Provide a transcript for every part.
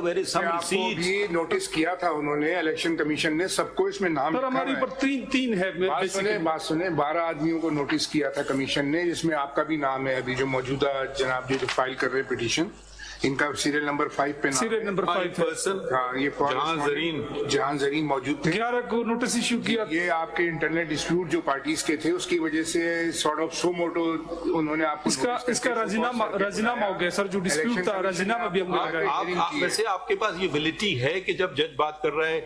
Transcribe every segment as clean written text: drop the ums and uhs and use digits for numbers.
there is some آپ کو receipts. بھی نوٹس کیا تھا انہوں نے، الیکشن کمیشن نے سب کو اس میں نام لکھا ہمارے اوپر تین ہے. بات سنیں 12 آدمیوں کو نوٹس کیا تھا کمیشن نے، جس میں آپ کا بھی نام ہے. ابھی جو موجودہ جناب جو فائل کر رہے پٹیشن، ان کا سیریل نمبر 5 پہ نام، سیریل نمبر 5 person ہاں یہ جہاں زرین موجود تھے. 11 کو نوٹس ایشو کیا. یہ آپ کے انٹرنل ڈسپیوٹ جو پارٹیز کے تھے اس کی وجہ سے سارٹ آف سو موٹو انہوں نے آپ کو اس کا راضینامہ ہو گیا سر. جو ڈسپیوٹ تھا راضینامہ بھی ہم نے لگایا. ویسے آپ کے پاس یہ ابیلٹی ہے کہ جب جج بات کر رہا ہے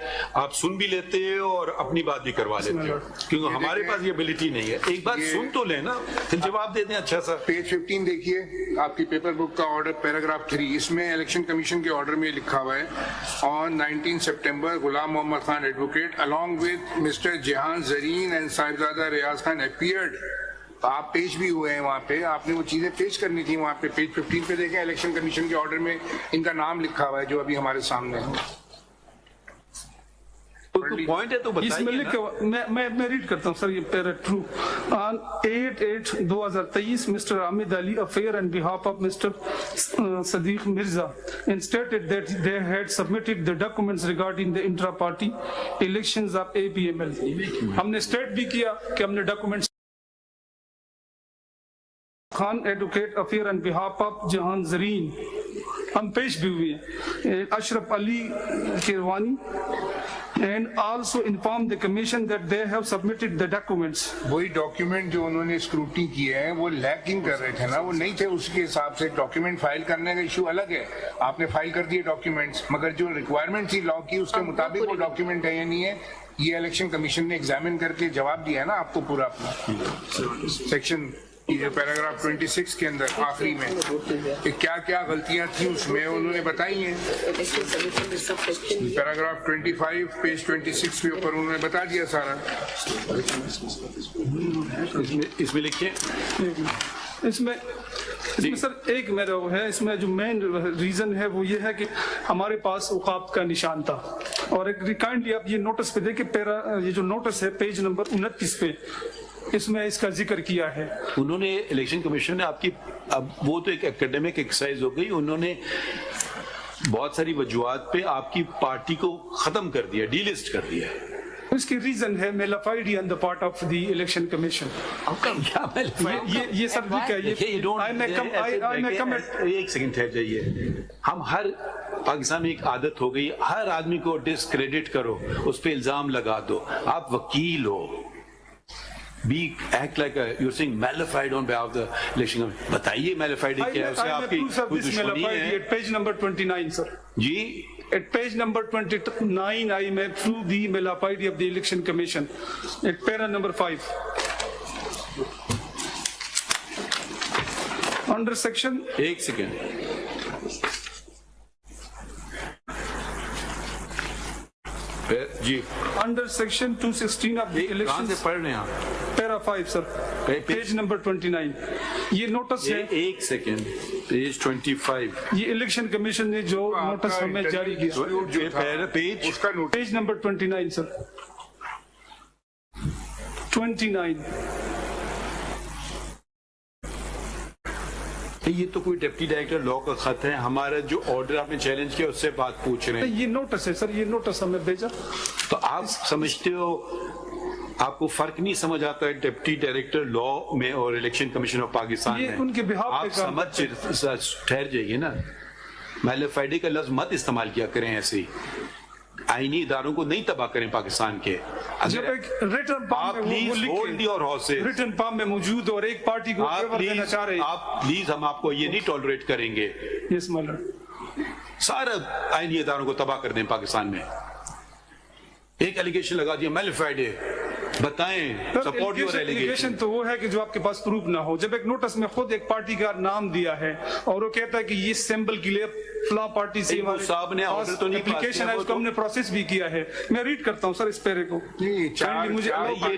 آپ سن بھی لیتے ہیں اور اپنی بات بھی کروا لیتے ہو، کیونکہ ہمارے پاس یہ ابیلٹی نہیں ہے. ایک بات سن تو لیں نا، پھر جواب دے دیں. اچھا سر پیج 15 دیکھیے آپ کی پیپر بک کا آرڈر پیراگراف 3، اس میں الیکشن کمیشن کے آرڈر میں لکھا ہوا ہے آن 19 September Ghulam Muhammad Khan advocate along with mister Jahan Zareen and Sahibzada Riaz Khan appeared. آپ پیش بھی ہوئے ہیں وہاں پہ، آپ نے وہ چیزیں پیش کرنی تھی وہاں پہ. پیج 15 پہ دیکھیں الیکشن کمیشن کے آرڈر میں ان کا نام لکھا ہوا ہے جو ابھی ہمارے سامنے ہے. پوائنٹ ہے تو اس میں بتائیے لکھا میں ریڈ کرتا ہوں سر. یہ para two on 8/8/2023 mister Hamid Ali appear and behalf of mister Siddique Mirza instated that they had submitted the documents regarding the intra party elections of APML. ہم نے اسٹیٹ بھی کیا کہ ہم نے documents Khan advocate appear and behalf of Jahan Zareen ہم پیش بھی ہوئے ہیں. Ashraf Ali Kiyani and also inform the commission that they have submitted the documents. وہی ڈاکیومنٹ جو انہوں نے اسکروٹی کیے ہیں وہ لیکنگ کر رہے تھے نا، وہ نہیں تھے. اس کے حساب سے ڈاکیومنٹ فائل کرنے کا ایشو الگ ہے. آپ نے فائل کر دیے ڈاکیومنٹس، مگر جو ریکوائرمنٹ تھی لا کی اس کے مطابق وہ ڈاکیومنٹ ہے یا نہیں ہے، یہ الیکشن کمیشن نے ایگزامن کر کے جواب دیا ہے نا آپ کو پورا اپنا. سیکشن جو پیراگراف 26 کے اندر آخری میں کہ کیا کیا غلطیاں تھیں اس میں انہوں نے بتائی ہیں. پیراگراف 25 پیج 26 کے اوپر انہوں نے بتا دیا سارا. اس میں لکھیں. اس میں سر ایک میرا وہ ہے، اس میں جو مین ریزن ہے وہ یہ ہے کہ ہمارے پاس اوقاف کا نشان تھا. اور ایک ریکائنڈلی آپ یہ نوٹس پہ دیکھیں، یہ جو نوٹس ہے پیج نمبر 29 پہ اس میں اس کا ذکر کیا ہے. انہوں نے الیکشن کمیشن نے آپ کی، اب وہ تو ایک ایکیڈیمک ایکسرسائز ہو گئی، انہوں نے بہت ساری وجوہات پہ آپ کی پارٹی کو ختم کر دیا، ڈی لسٹ کر دیا. اس کی ریزن ہے malafide on the part of the election commission. یہ سر ٹھیک ہے. ایک سیکنڈ ٹھہر جائیے. ہم ہر پاکستان میں ایک عادت ہو گئی، ہر آدمی کو ڈسکریڈٹ کرو، اس پہ الزام لگا دو. آپ وکیل ہو، be act like you're saying malified on behalf of the election. بتائیے malified کیا ہے، اس سے آپ کی کوئی دشمنی ہے. Page number 29 sir ji at page number 29 I may prove the malafide of the election commission at para number 5 under section. ایک second. G under section 216 of the کہاں election سے پڑھ رہے ہیں آپ؟ para 5 سر پیج نمبر 29. یہ نوٹس ہے. ایک سیکنڈ. پیج 25 یہ الیکشن کمیشن نے جو نوٹس ہمیں جاری کیا، پیج نمبر 29 سر 29. یہ تو کوئی ڈپٹی ڈائریکٹر لا کا خط ہے. ہمارا جو آرڈر آپ نے چیلنج کیا اس سے بات پوچھ رہے ہیں. یہ نوٹس ہے سر، یہ نوٹس ہمیں بھیجا. تو آپ سمجھتے ہو، آپ کو فرق نہیں سمجھ آتا ہے ڈپٹی ڈائریکٹر لا میں اور الیکشن کمیشن آف پاکستان میں؟ ان کے بہاف آپ سمجھ ٹھہر جائیے نا. میلیفائڈی کا لفظ مت استعمال کیا کریں ایسے ہی. آئینی اداروں کو نہیں تباہ کریں پاکستان کے. جب ایک ریٹن پام میں موجود اور ایک پارٹی کو فیور دینا چاہ رہے ہیں، آپ پلیز، ہم آپ کو یہ نہیں ٹالریٹ کریں گے. یس مالر. سارے آئینی اداروں کو تباہ کر دیں پاکستان میں. ایک ایلیگیشن لگا دیا میلیفائڈ ہے، بتائیں سپورٹ یور ایلیگیشن. تو وہ ہے کہ جو آپ کے پاس پروف نہ ہو. جب ایک نوٹس میں خود ایک پارٹی کا نام دیا ہے اور وہ کہتا ہے کہ یہ سمبل کے لیے فلاں پارٹی سے صاحب نے آرڈر تو نہیں اپلیکیشن ہے، اس کو ہم نے پروسیس بھی کیا ہے. میں ریڈ کرتا ہوں سر اس پیرے کو. یہ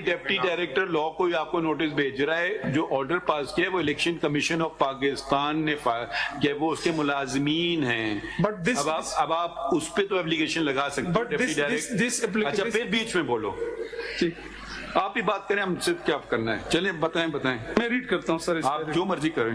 ڈپٹی ڈائریکٹر لا کوئی آپ کو نوٹس بھیج رہا ہے، جو آرڈر پاس کیا ہے وہ الیکشن کمیشن آف پاکستان نے کہ وہ اس کے ملازمین ہیں. اب آپ اس پہ تو ایپلیکیشن لگا سکتے ہیں ڈپٹی ڈائریکٹر. اچھا پھر بیچ میں بولو، آپ ہی بات کریں، ہم سے کیا کرنا ہے. چلیں بتائیں. میں ریڈ کرتا ہوں سر، آپ جو مرضی کریں.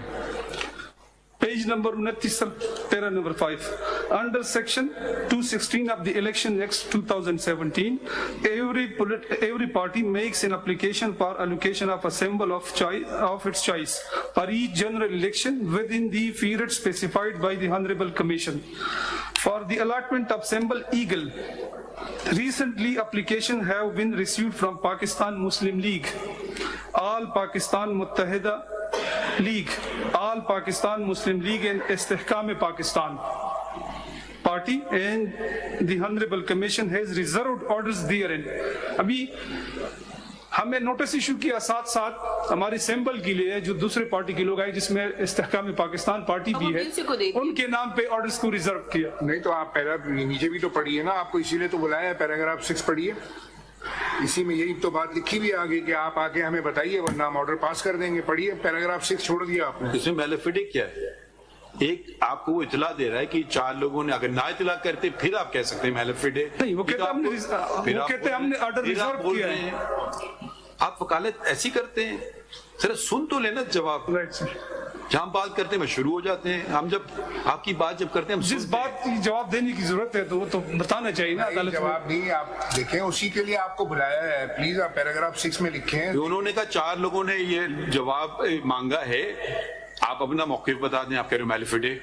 Page number 29, sir, para number 5. Under section 216 of the Election Act 2017, every party makes an application for allocation of a symbol of its choice for each general election within the period specified by the Honorable Commission. For the allotment of symbol eagle, recently applications have been received from Pakistan Muslim League, All Pakistan Muttahida League, All Pakistan Muslim League and Istihkam-e-Pakistan party, and the Honorable Commission has reserved orders therein. अभी हमें notice issue किया साथ साथ हमारी symbol के लिए जो दूसरे पार्टी के लोग आए जिसमें इस्तेहकाम पाकिस्तान पार्टी भी है, उनके नाम पे ऑर्डर्स को रिजर्व किया. नहीं तो आप पैरा नीचे भी तो पढ़िए ना, आपको इसीलिए तो बुलाया है. पैराग्राफ 6 पढ़िए, इसी में यही तो बात लिखी भी आगे कि आप आके हमें बताइए वरना हम ऑर्डर पास कर देंगे. पढ़िए पैराग्राफ 6 छोड़ दिया आपने. इसमें मैलेफिडिक क्या है? एक आपको वो इतला दे रहा है कि 4 लोगों ने, अगर ना इतला करते फिर आप कह सकते हैं मैलेफिडिक. नहीं, वो कहते हमने ऑर्डर रिजर्व किया है. आप वकालत ऐसी करते हैं, सर सुन तो लेना जवाब. जहाँ बात करते हैं मैं शुरू हो जाते हैं. हम जब आपकी बात जब करते हैं, हम जिस बात की जवाब देने की जरूरत है तो वो तो बताना चाहिए ना अदालत में. जवाब नहीं, आप देखें उसी के लिए आपको बुलाया है. प्लीज आप पैराग्राफ 6 में लिखें. उन्होंने कहा 4 लोगों ने ये जवाब मांगा है, आप अपना मौक़िफ़ बता दें. आप कह रहे हो मैलिफिडे,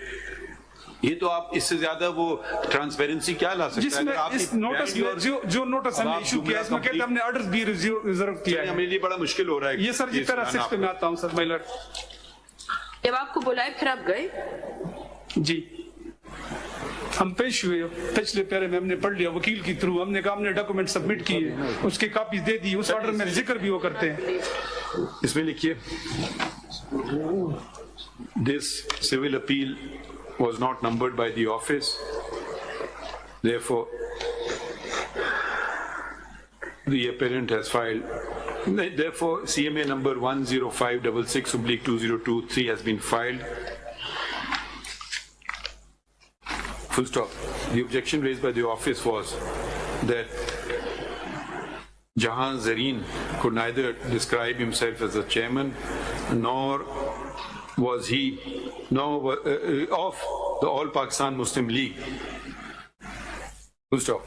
ये तो आप इससे ज्यादा वो ट्रांसपेरेंसी क्या ला सकते हैं? आप इस नोटिस में जो नोटिस हमने इशू किया इसमें कहते हैं हमने ऑर्डर्स भी रिजर्व किया है. हमारे लिए बड़ा मुश्किल हो रहा है. ये सर जी पैरा 6 पे मैं आता हूं सर. माइलर जब आपको बुलाए फिर आप गए जी, हम पेश हुए. पिछले पैरे में हमने पढ़ लिया वकील की थ्रू. हमने कहा हमने डॉक्यूमेंट सबमिट किए, उसके कॉपी दे दी. उस ऑर्डर में जिक्र भी वो करते हैं. इसमें लिखिए, this civil appeal was not numbered by the office, therefore the appellant has filed, therefore CMA number 10566/2023 has been filed. Full stop. The objection raised by the office was that Jahan Zareen could neither describe himself as a chairman nor was he of the All Pakistan Muslim League. Full stop.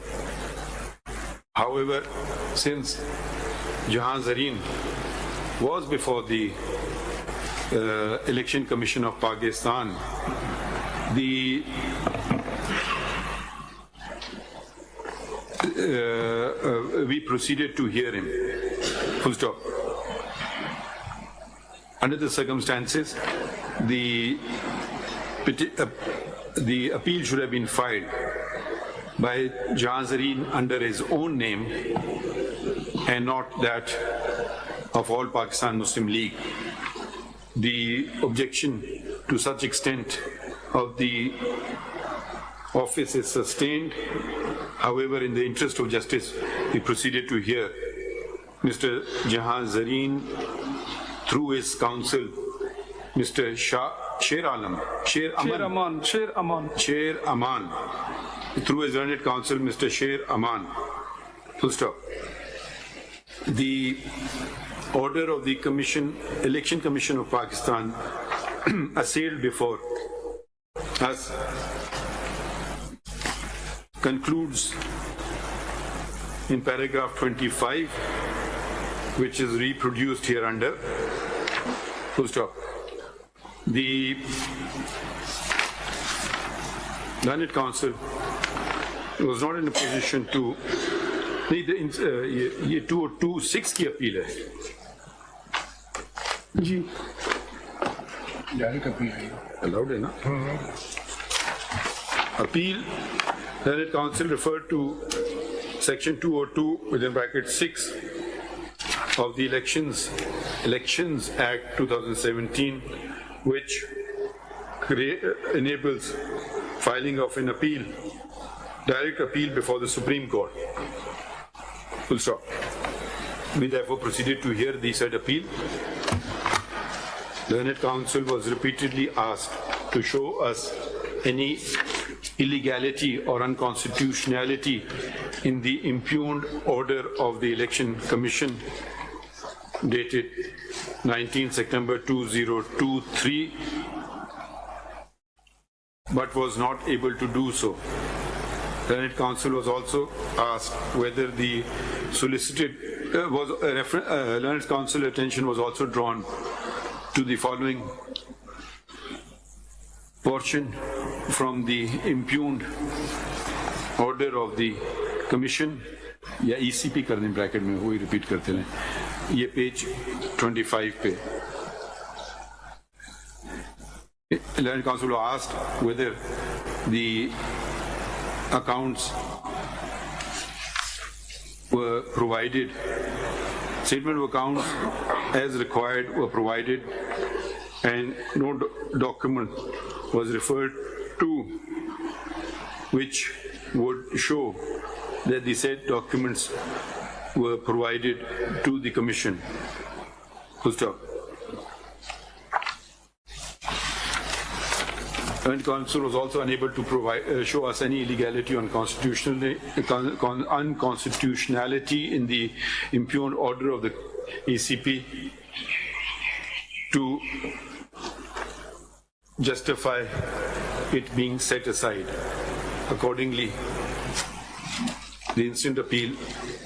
However, since Jahan Zareen was before the Election Commission of Pakistan, we proceeded to hear him. Full stop. Under the circumstances, the appeal should have been filed by Jahan Zareen under his own name and not that of All Pakistan Muslim League. The objection to such extent of the office is sustained. However, in the interest of justice, we proceeded to hear Mr. Jahan Zareen through his counsel, Mr. Sher Aman, through his learned counsel, Mr. Sher Aman. Full stop. The order of the Election Commission of Pakistan assailed before us concludes in paragraph 25, which is reproduced here under. Full stop. The learned counsel was not in a position to. ये 226 की appeal है जी. जारी appeal है, allowed है ना. Appeal, learned counsel referred to section 202 within bracket 6 of the Elections Act 2017, which enables filing of an appeal, direct appeal before the Supreme Court. Full stop. We therefore proceeded to hear the said appeal. Learned counsel was repeatedly asked to show us any illegality or unconstitutionality in the impugned order of the Election Commission dated 19 September 2023, but was not able to do so. Learned counsel was also asked whether the learned counsel attention was also drawn to the following portion from the impugned order of the commission, या ECP कर दें bracket में, वही repeat करते रहें, ये page 25 पे. Learned counsel was asked whether the accounts were provided, statement of accounts as required were provided, and no document was referred to which would show that the said documents were provided to the commission. Full stop. And counsel was also unable to show us any illegality or unconstitutionality in the impugned order of the ECP to justify it being set aside. Accordingly, the instant appeal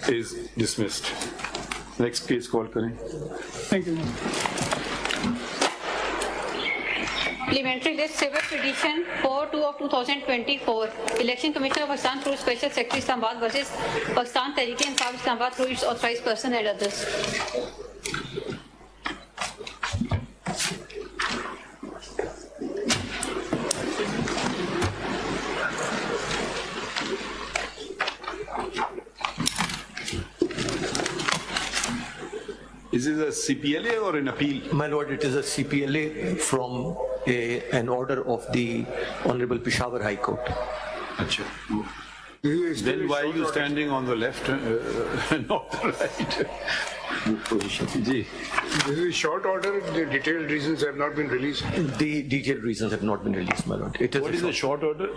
is dismissed. Next case call करें. Thank you. Parliamentary list civil petition 4-2 of 2024. Election Commission of Pakistan through Special Secretary Islamabad versus Pakistan Tehreek-e-Insaf Islamabad through its authorized person and others. Is this a CPLA or an appeal? My lord, it is a CPLA from an order of the Honorable Peshawar High Court. Achha. Then why are you standing on the left and not the right? Ji. This is a short order. The detailed reasons have not been released. The detailed reasons have not been released, my lord. It is What is a short order?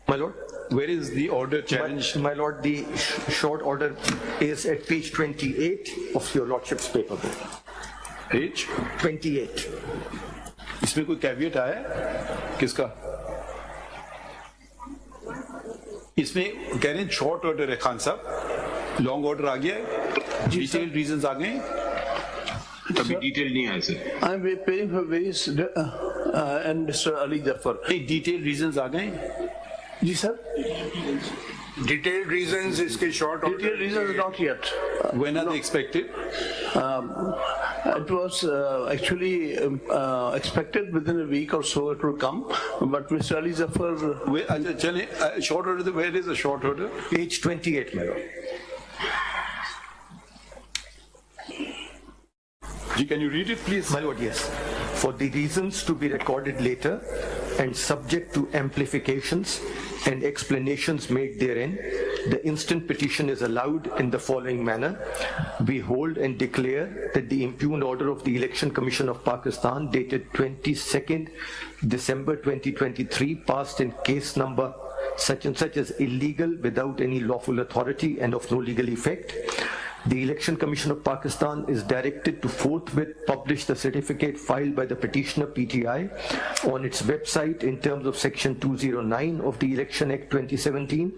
My lord? Where is the order challenged? My lord, the short order is at page 28 of your lordship's paper. Page? 28. इसमें कोई caveat आया है? किसका? इसमें कह रहे हैं short order है खान साहब, लॉन्ग ऑर्डर आ गया है, डिटेल्ड रीजंस आ गए हैं. अभी डिटेल नहीं आया sir. I'm paying for various and Mr. Ali Jafar. नहीं, डिटेल्ड रीजंस आ गए हैं. जी सर. Detailed reasons इसके short order. Detailed reasons not yet. When are they expected? It was actually expected within a week or so it will come, but Mr. Ali Jafar. चलें, short order, where is the short order? Page 28, my lord. Can you read it, please? My lord, yes. For the reasons to be recorded later and subject to amplifications and explanations made therein, the instant petition is allowed in the following manner. We hold and declare that the impugned order of the Election Commission of Pakistan dated 22nd December 2023 passed in case number such and such is illegal without any lawful authority and of no legal effect. The Election Commission of Pakistan is directed to forthwith publish the certificate filed by the petitioner PTI on its website in terms of Section 209 of the Election Act 2017.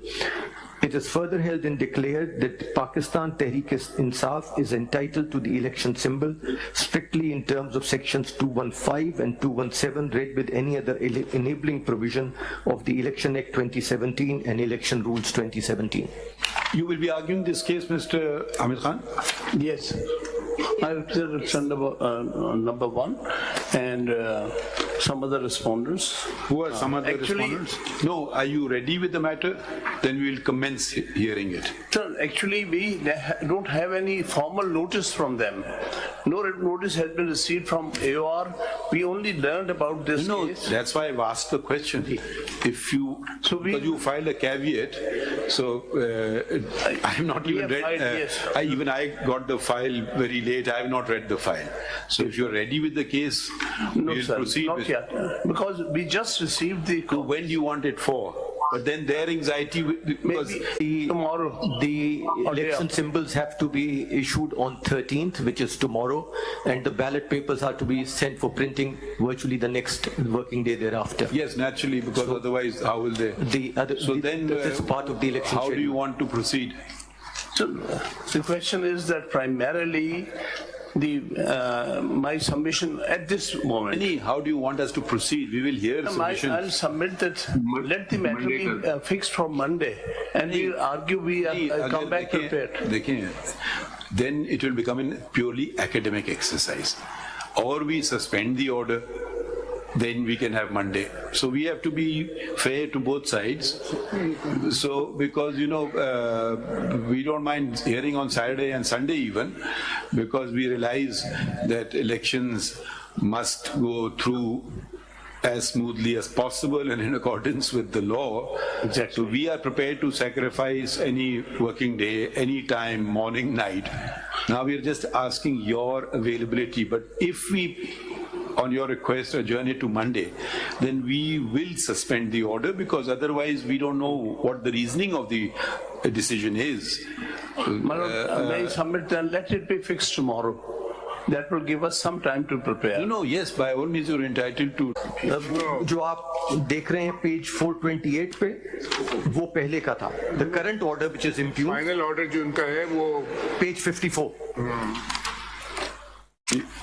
It is further held and declared that Pakistan Tehreek-e-Insaf is entitled to the election symbol strictly in terms of Sections 215 and 217 read with any other enabling provision of the Election Act 2017 and Election Rules 2017. You will be arguing this case, Mr. Amir Khan? Yes. I represent number one and some other respondents. Who are some other respondents? No, are you ready with the matter? Then we will commence hearing it. Sir, actually we don't have any formal notice from them. No notice has been received from AOR. We only learned about this case. That's why I've asked the question. If you, because you filed a caveat, so I have not even read. Yes. I got the file very late. I have not read the file. So if you're ready with the case, No, we'll sir, proceed. not yet. Because we just received the. So when do you want it for? But then their anxiety, because Tomorrow. The election symbols have to be issued on 13th, which is tomorrow, and the ballot papers are to be sent for printing virtually the next working day thereafter. yes, naturally, because otherwise how will they? This is part of the election how do schedule. you want to proceed? So the question is that primarily my submission at this moment. How do you want us to proceed? We will hear submissions. I'll submit that, let the matter be fixed for Monday, and we'll argue, come back prepared. Then it will become a purely academic exercise. Or we suspend the order, then we can have Monday. So we have to be fair to both sides. So because we don't mind hearing on Saturday and Sunday even, because we realize that elections must go through as smoothly as possible and in accordance with the law. Exactly. So we are prepared to sacrifice any working day, any time, morning, night. Now we are just asking your availability. But if we, on your request, adjourn it to Monday, then we will suspend the order, because otherwise we don't know what the reasoning of the decision is. May I submit then, let it be fixed tomorrow. That will give us some time to prepare. No, yes, by all means you're entitled to. जो आप देख रहे हैं page 428 पे, वो पहले का था. The current order which is impugned, final order जो उनका है वो page 54,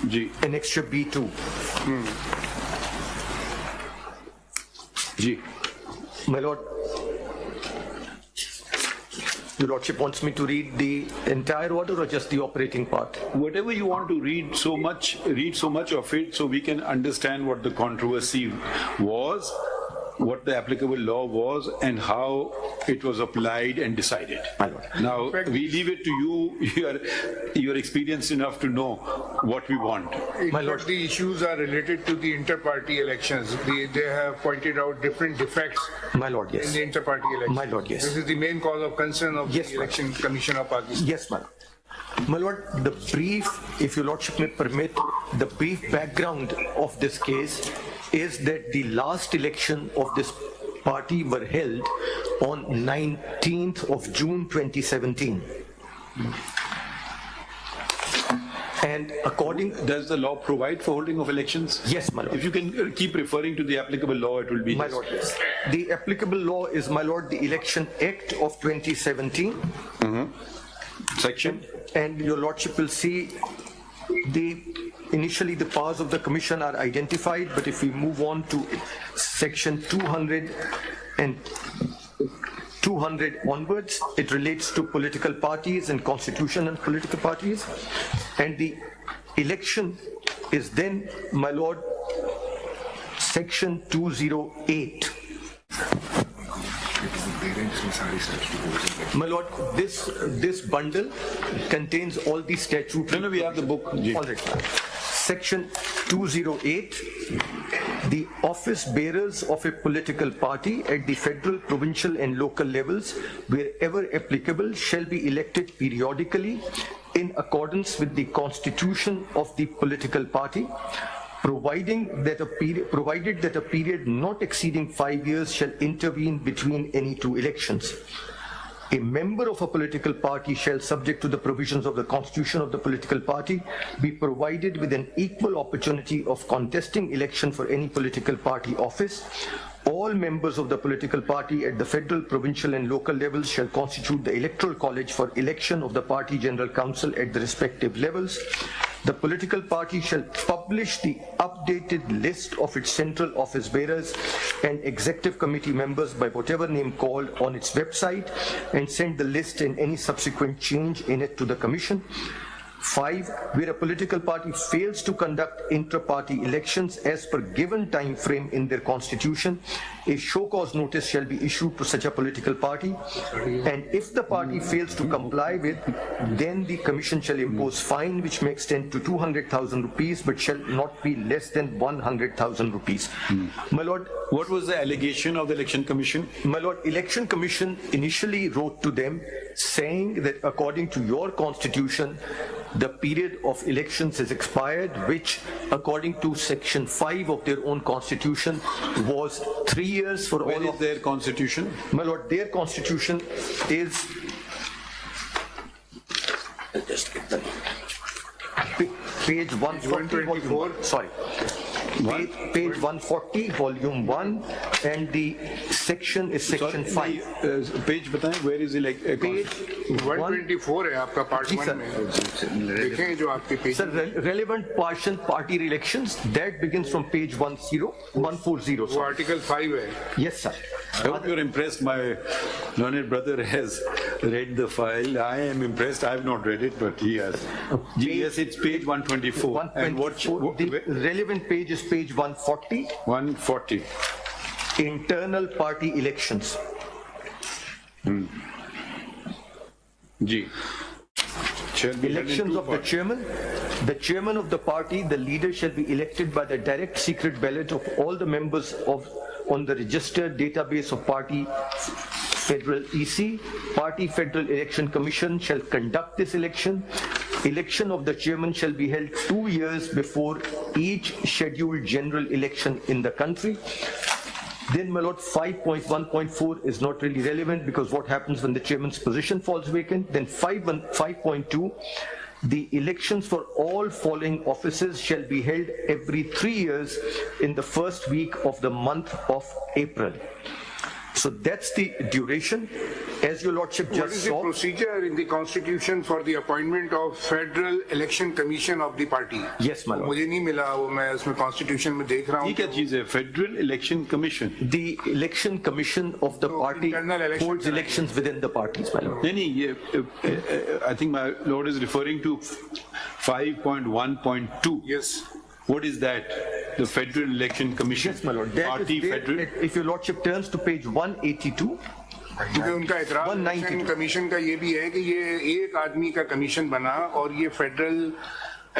ji annexure B2. Ji. My lord, your lordship wants me to read the entire order or just the operating part? Whatever you want to read so much of it, so we can understand what the controversy was, what the applicable law was, and how it was applied and decided. My lord. Now, we leave it to you. You're experienced enough to know what we want. My lord. The issues are related to the inter-party elections. They have pointed out different defects My lord, in yes. the inter-party elections. My lord, yes. This is the main cause of concern of Yes, the ma'am. Election Commission of Pakistan. Yes, my lord. My lord, the brief, if your lordship may permit, the brief background of this case is that the last election of this party were held on 19th of June 2017. And according... Does the law provide for holding of elections? Yes, my lord. If you can keep referring to the applicable law, it will be... My lord, yes. The applicable law is, my lord, the Election Act of 2017. Section? And your lordship will see initially the powers of the commission are identified, but if we move on to section 200 and 200 onwards, it relates to political parties and constitution and political parties. And the election is then, my lord, section 208. My lord, this bundle contains all the statutory... No, we have the book. All right. Section 208, the office bearers of a political party at the federal, provincial and local levels, wherever applicable, shall be elected periodically in accordance with the constitution of the political party, provided that a period not exceeding 5 years shall intervene between any two elections. A member of a political party shall, subject to the provisions of the constitution of the political party, be provided with an equal opportunity of contesting election for any political party office. All members of the political party at the federal, provincial and local levels shall constitute the electoral college for election of the party general council at the respective levels. The political party shall publish the updated list of its central office bearers and executive committee members by whatever name called on its website and send the list and any subsequent change in it to the commission. 5, where a political party fails to conduct intra-party elections as per given time frame in their constitution, a show cause notice shall be issued to such a political party, and if the party fails to comply with, then the commission shall impose fine which may extend to 200,000 rupees but shall not be less than 100,000 rupees. My lord, what was the allegation of the Election Commission? My lord, Election Commission initially wrote to them saying that according to your constitution, the period of elections is expired, which according to section 5 of their own constitution was 3 years for Where all is of their constitution? My lord, their constitution is page 140, volume 1. Sorry. Page 140, volume 1, and the section is section 5. Page बताएं, where is it like? Page 124 है आपका part जी 1 sir. में देखें जो आपके page Sir, relevant partial party elections, that begins from page 140. वो Sorry. Article 5 है. Yes, sir. I hope you're impressed. My learned brother has read the file. I am impressed. I have not read it, but he has. Yes, it's page 124. And what? The relevant page is page 140, 140. internal party elections. G. Elections of the chairman. The chairman of the party, the leader shall be elected by the direct secret ballot of all the members on the registered database of party federal EC. Party Federal Election Commission shall conduct this election. Election of the chairman shall be held 2 years before each scheduled general election in the country. Then, my lord, 5.1.4 is not really relevant because what happens when the chairman's position falls vacant? Then 5.2, the elections for all following offices shall be held every 3 years in the first week of the month of April. So that's the duration. As your lordship What just is the saw. procedure in the constitution for the appointment of Federal Election Commission of the party? Yes, my lord. मुझे नहीं मिला वो मैं उसमें constitution में देख रहा ये हूँ. क्या चीज है? Federal Election Commission. The election commission of the party internal election holds elections within the parties, my lord. नहीं, ये I think my lord is referring to 5.1.2. Yes. What is that? The Federal Election Commission. Yes, my lord. That Party is there. Federal. If your lordship turns to page 182, क्योंकि उनका इतराज 192. Election commission का ये भी है कि ये एक आदमी का कमीशन बना और ये फेडरल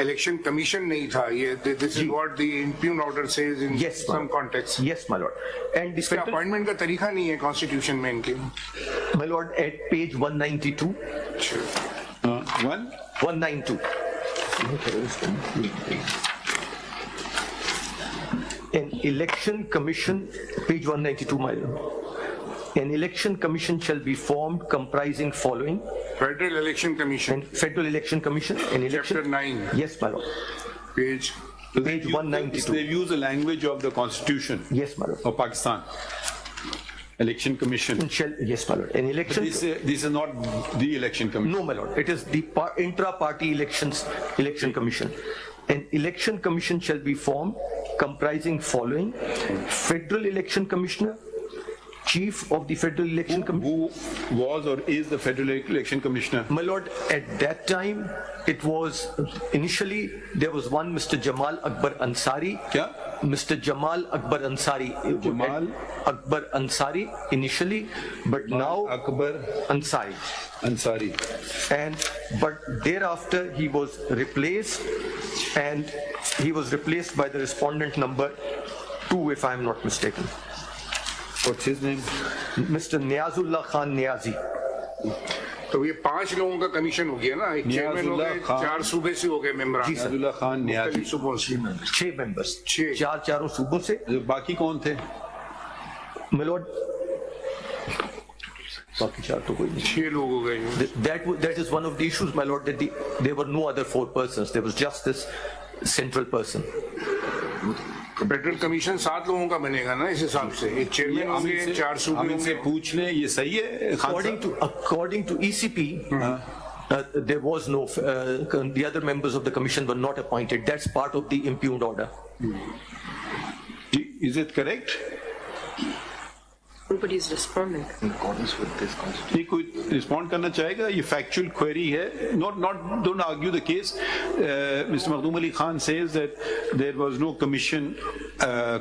इलेक्शन कमीशन नहीं था. ये this is what the impugned order says in yes, my some lord. Context. Yes, my lord. And the इसका federal, अपॉइंटमेंट का तरीका नहीं है कॉन्स्टिट्यूशन में इनके. my lord, at page 192, 192. An election commission, page 192, my lord. An election commission shall be formed comprising following. Federal election commission And Federal Election Commission, an election. Chapter 9 Yes, my lord. Page Page 192. They use the language of the Constitution Yes, my lord. of Pakistan. Election Commission. Yes, my lord. An election. This is not the Election Commission. No, my lord. It is the intra-party election commission. An election commission shall be formed comprising following: Federal Election Commissioner, Chief of the Federal Election Commission. Who was or is the Federal Election Commissioner? My lord, at that time, it was initially there was one Mr. Jamal Akbar Ansari. Kya? Mr. Jamal Akbar Ansari. Jamal Akbar Ansari initially, but now Akbar Ansari. Ansari. But thereafter he was replaced, and he was replaced by the respondent number 2, if I am not mistaken. What's his name? Mr. Niazullah Khan Niazi. तो ये 5 लोगों का commission हो गया ना. एक chairman हो गए, नियाजुल्लाह खान. 4 सूबे से हो गए member. Abdullah Khan Niazi. 6 members. छह. चारों सूबों से. बाकी कौन थे? My lord, बाकी 4 तो कोई नहीं. 6 लोग हो गए. That is one of the issues, my lord, that there were no other 4 persons. There was just this central person. Federal commission 7 लोगों का बनेगा ना इस हिसाब से. एक चेयरमैन होंगे, 4 सूबे हम इनसे होंगे. पूछ लें, ये सही है? Khan According to ECP, there was no, the other members of the commission were not appointed. That's part of the impugned order. साहब, is it correct? Nobody is responding. ये कोई रिस्पॉन्ड करना चाहेगा? ये फैक्चुअल क्वेरी है. Don't argue the case. Mr. Makhdoom Ali Khan says that there was no commission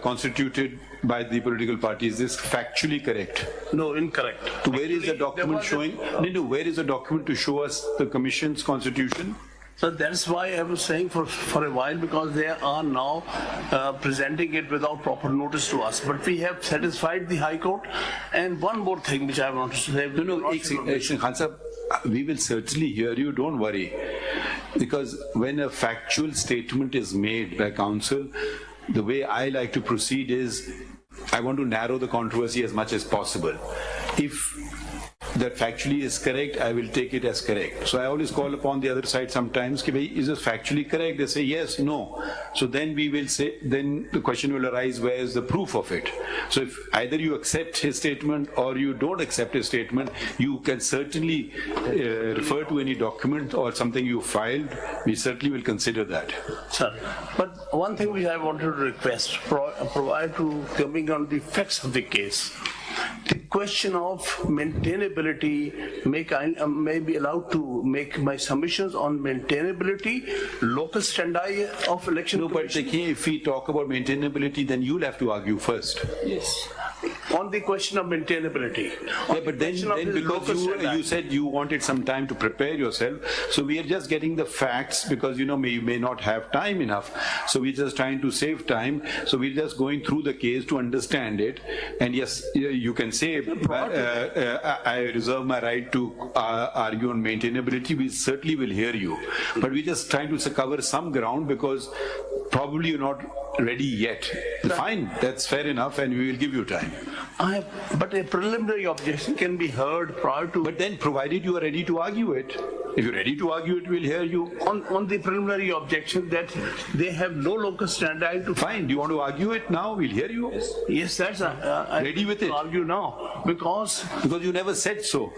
constituted by the political parties. Is this factually correct? No, incorrect. So where is the document showing? No, where is the document to show us the commission's constitution? So that's why I was saying for a while, because they are now presenting it without proper notice to us. But we have satisfied the High Court. And one more thing which I want to say. No, Khan Sahab, we will certainly hear you, don't worry. Because when a factual statement is made by counsel, the way I like to proceed is I want to narrow the controversy as much as possible. If that factually is correct, I will take it as correct. So I always call upon the other side sometimes, is this factually correct? They say yes, no. So then we will say, then the question will arise, where is the proof of it? So if either you accept his statement or you don't accept his statement, you can certainly refer to any document or something you filed. We certainly will consider that. Sir, but one thing which I wanted to request, prior to coming on the facts of the case, the question of maintainability, may be allowed to make my submissions on maintainability, locus standi of election commission. But if we talk about maintainability, then you'll have to argue first. Yes. On the question of maintainability. Yeah, but then because you said you wanted some time to prepare yourself, so we are just getting the facts because you may not have time enough. So we're just trying to save time. So we're just going through the case to understand it. And yes, you can say I reserve my right to argue on maintainability. We certainly will hear you, but we're just trying to cover some ground because probably you're not ready yet. Fine, that's fair enough, and we will give you time. But a preliminary objection can be heard prior to. But then, provided you are ready to argue it, if you're ready to argue it, we'll hear you. On the preliminary objection that they have no locus standi to. Fine. Do you want to argue it now? We'll hear you. Yes, that's. Ready with it? Argue now because you never said so.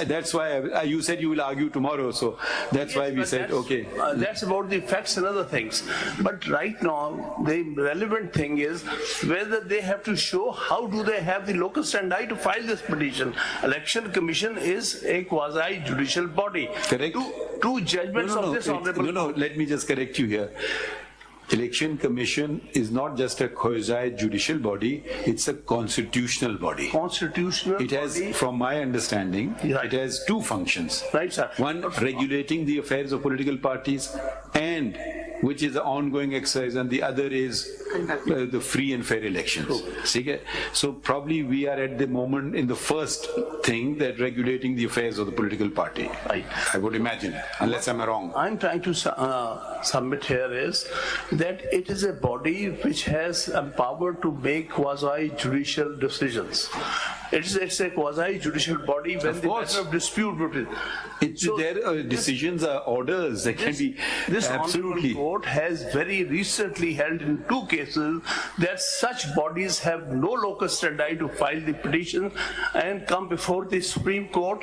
That's why you said you will argue tomorrow. So that's why we said okay. That's about the facts and other things. But right now, the relevant thing is whether they have to show how do they have the locus standi to file this petition. Election Commission is a quasi-judicial body. Correct. Two judgments of this honorable. No, let me just correct you here. Election Commission is not just a quasi-judicial body, it's a constitutional body. Constitutional body? It has, from my understanding, it has two functions. Right, sir. One, regulating the affairs of political parties, and which is an ongoing exercise, and the other is the free and fair elections. So probably we are at the moment in the first thing, that regulating the affairs of the political party. Right. I would imagine, unless I'm wrong. I'm trying to submit here is that it is a body which has power to make quasi-judicial decisions. It's a quasi-judicial body when the matter of dispute between. Their decisions are orders. They can be this absolutely. Honorable Court has very recently held in two cases that such bodies have no locus standi to file the petition and come before the Supreme Court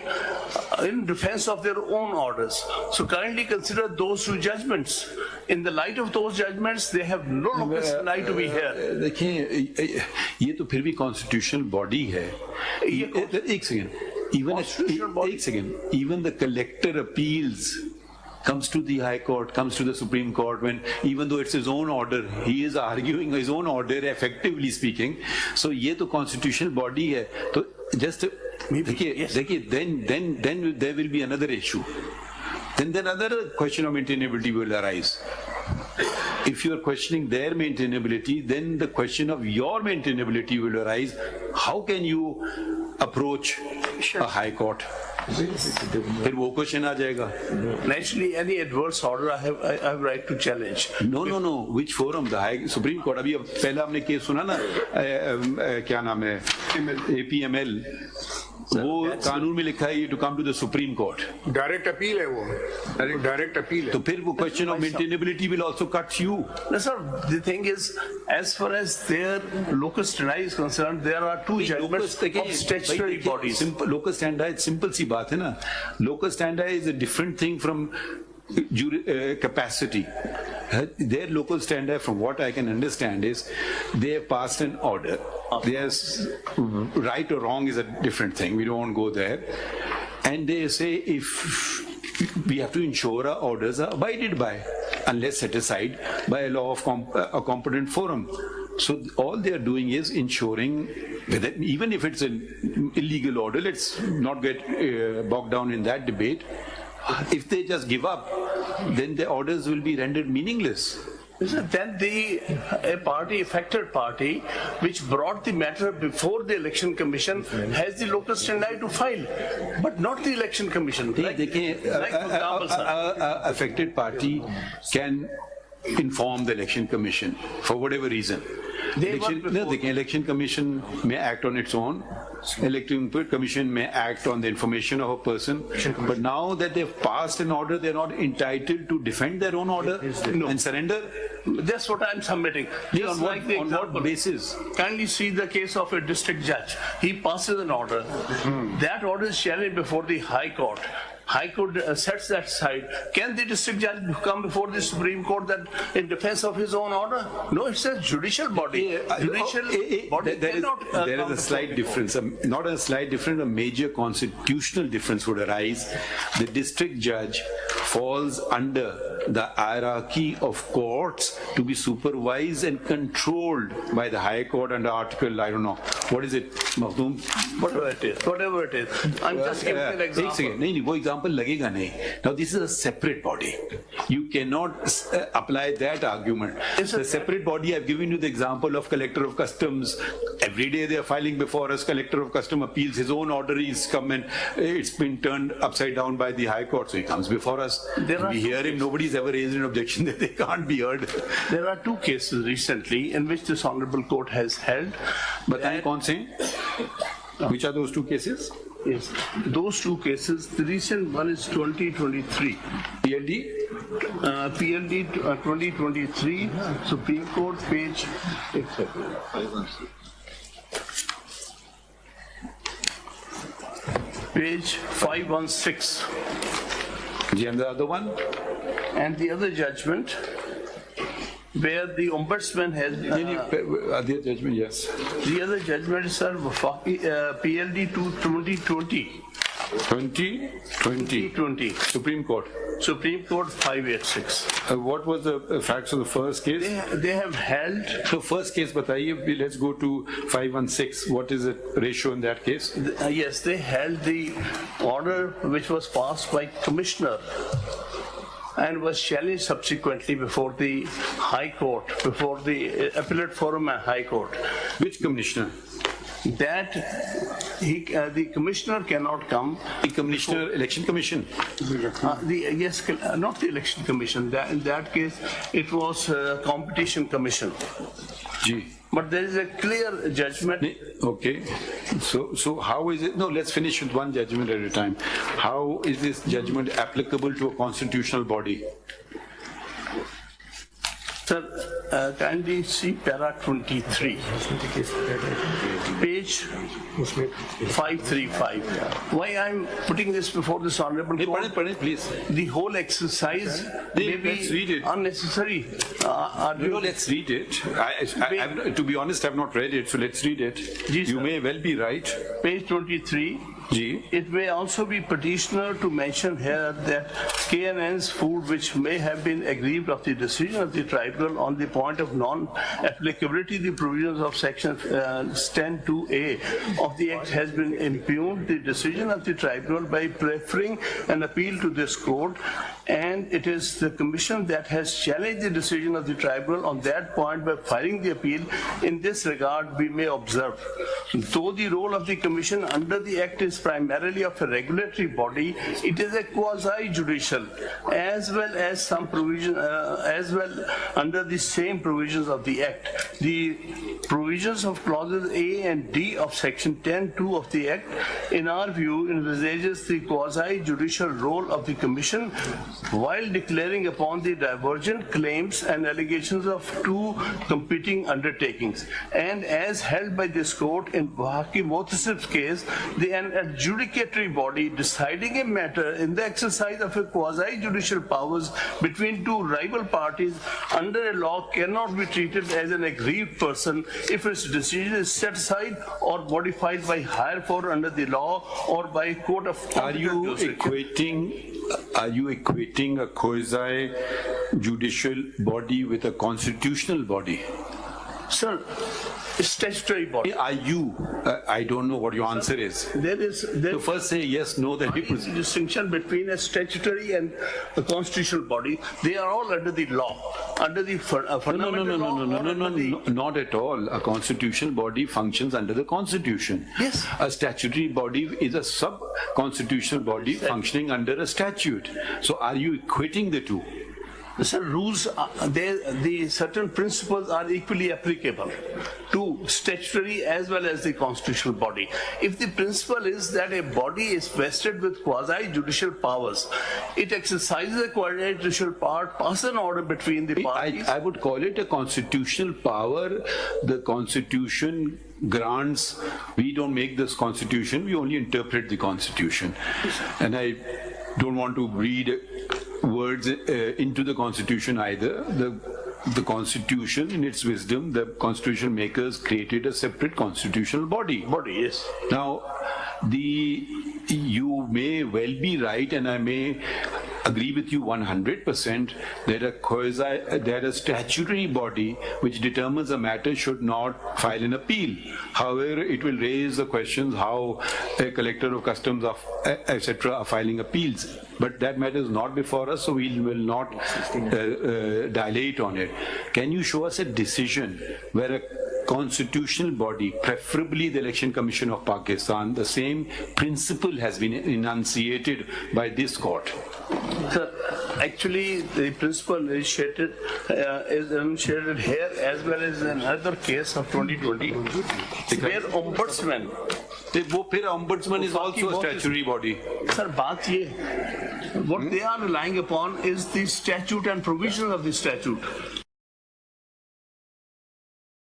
in defense of their own orders. So kindly consider those two judgments. In the light of those judgments, they have no locus standi to be here. देखिए, ये तो फिर भी constitutional body है. एक second. Even the collector appeals comes to the High Court, comes to the Supreme Court, when even though it's his own order, he is arguing his own order, effectively speaking. So ये तो constitutional body है. तो just देखिए, then there will be another issue. Then another question of maintainability will arise. If you are questioning their maintainability, then the question of your maintainability will arise. How can you approach a High Court? फिर वो question आ जाएगा. Naturally, any adverse order I have right to challenge. No. Which forum? The High Supreme Court. अभी पहला हमने case सुना ना, क्या नाम है, APML. वो कानून में लिखा है to come to the Supreme Court. Direct appeal है वो. डायरेक्ट अपील है. तो फिर वो question of maintainability will also cut you. No, sir. The thing is, as far as their locus standi is concerned, there are two judgments of statutory bodies. Locus standi, simple सी बात है ना. Locus standi is a different thing from capacity. Their local standi, from what I can understand, is they have passed an order. There's right or wrong is a different thing. We don't go there. And they say if we have to ensure our orders are abided by, unless set aside by a law of a competent forum. So all they are doing is ensuring that even if it's an illegal order, let's not get bogged down in that debate. If they just give up, then the orders will be rendered meaningless. Then affected party, which brought the matter before the Election Commission, has the locus standi to file, but not the Election Commission. Affected party can inform the Election Commission for whatever reason. Election Commission may act on its own. Election Commission may act on the information of a person. But now that they've passed an order, they're not entitled to defend their own order and surrender. That's what I'm submitting. On what basis? Kindly see the case of a district judge. He passes an order. That order is challenged before the High Court. High Court sets that aside. Can the district judge come before the Supreme Court that in defense of his own order? No, it's a judicial body. Judicial body cannot. There is a slight difference, not a slight difference, a major constitutional difference would arise. The district judge falls under the hierarchy of courts to be supervised and controlled by the High Court under Article, I don't know, what is it, Makhdoom? Whatever it is. I'm just giving an example. एक second, नहीं, वो example लगेगा नहीं. Now this is a separate body. You cannot apply that argument. It's a separate body. I've given you the example of Collector of Customs. Every day they are filing before us. Collector of Customs appeals. His own order is come and it's been turned upside down by the High Court. So he comes before us. We hear him. Nobody's ever raised an objection that they can't be heard. There are two cases recently in which this Honorable Court has held. बताएं कौन से? Which are those two cases? Yes, those two cases. The recent one is 2023. PLD? PLD 2023, Supreme Court, page 516. And the other one? And the other judgment, where the ombudsman has... Other judgment, yes. The other judgment is PLD 2020. 2020. Supreme Court. Supreme Court 586. What was the facts of the first case? They have held... So first case, bataiye, let's go to 516. What is the ratio in that case? Yes, they held the order which was passed by Commissioner and was challenged subsequently before the High Court, before the Appellate Forum and High Court. Which commissioner? That the commissioner cannot come. The commissioner, Election Commission? Yes, not the Election Commission. In that case, it was Competition Commission. Gee. But there is a clear judgment. Okay. So how is it? No, let's finish with one judgment at a time. How is this judgment applicable to a constitutional body? Sir, kindly see para 23, page 535. Why I'm putting this before this Honorable Court? Please. The whole exercise may be unnecessary. No, let's read it. To be honest, I've not read it, so let's read it. You may well be right. Page 23. It may also be petitioner to mention here that KNN's food which may have been aggrieved of the decision of the tribunal on the point of non-applicability the provisions of section 10(2)(a) of the Act has been impugned the decision of the tribunal by preferring an appeal to this court, and it is the Commission that has challenged the decision of the tribunal on that point by filing the appeal. In this regard, we may observe, though the role of the Commission under the Act is primarily of a regulatory body, it is a quasi-judicial, as well as some provision, as well under the same provisions of the Act. The provisions of clauses A and D of section 10(2) of the Act, in our view, envisages the quasi-judicial role of the Commission while declaring upon the divergent claims and allegations of two competing undertakings. And as held by this court in Bahaki Motasif's case, an adjudicatory body deciding a matter in the exercise of a quasi-judicial powers between two rival parties under a law cannot be treated as an aggrieved person if its decision is set aside or modified by higher court under the law or by a court of Are you equating a quasi-judicial body with a constitutional body? Sir, statutory body. Are you? I don't know what your answer is. So first say yes, no, then we proceed. Distinction between a statutory and a constitutional body. They are all under the law, under the fundamental law. No, not at all. A constitutional body functions under the Constitution. Yes. A statutory body is a sub-constitutional body functioning under a statute. So are you equating the two? Sir, rules, the certain principles are equally applicable to statutory as well as the constitutional body. If the principle is that a body is vested with quasi-judicial powers, it exercises a quasi-judicial power, passes an order between the parties. I would call it a constitutional power. The Constitution grants, we don't make this Constitution, we only interpret the Constitution. And I don't want to read words into the Constitution either. The Constitution, in its wisdom, the Constitution makers created a separate constitutional body. Yes. Now, you may well be right, and I may agree with you 100% that a statutory body which determines a matter should not file an appeal. However, it will raise the questions how a collector of customs, etc., are filing appeals. But that matter is not before us, so we will not dilate on it. Can you show us a decision where a constitutional body, preferably the Election Commission of Pakistan, the same principle has been enunciated by this court? Sir, actually the principle is enunciated here as well as in another case of 2020 where ombudsman. Ombudsman is also a statutory body. Sir, what they are relying upon is the statute and provisions of the statute.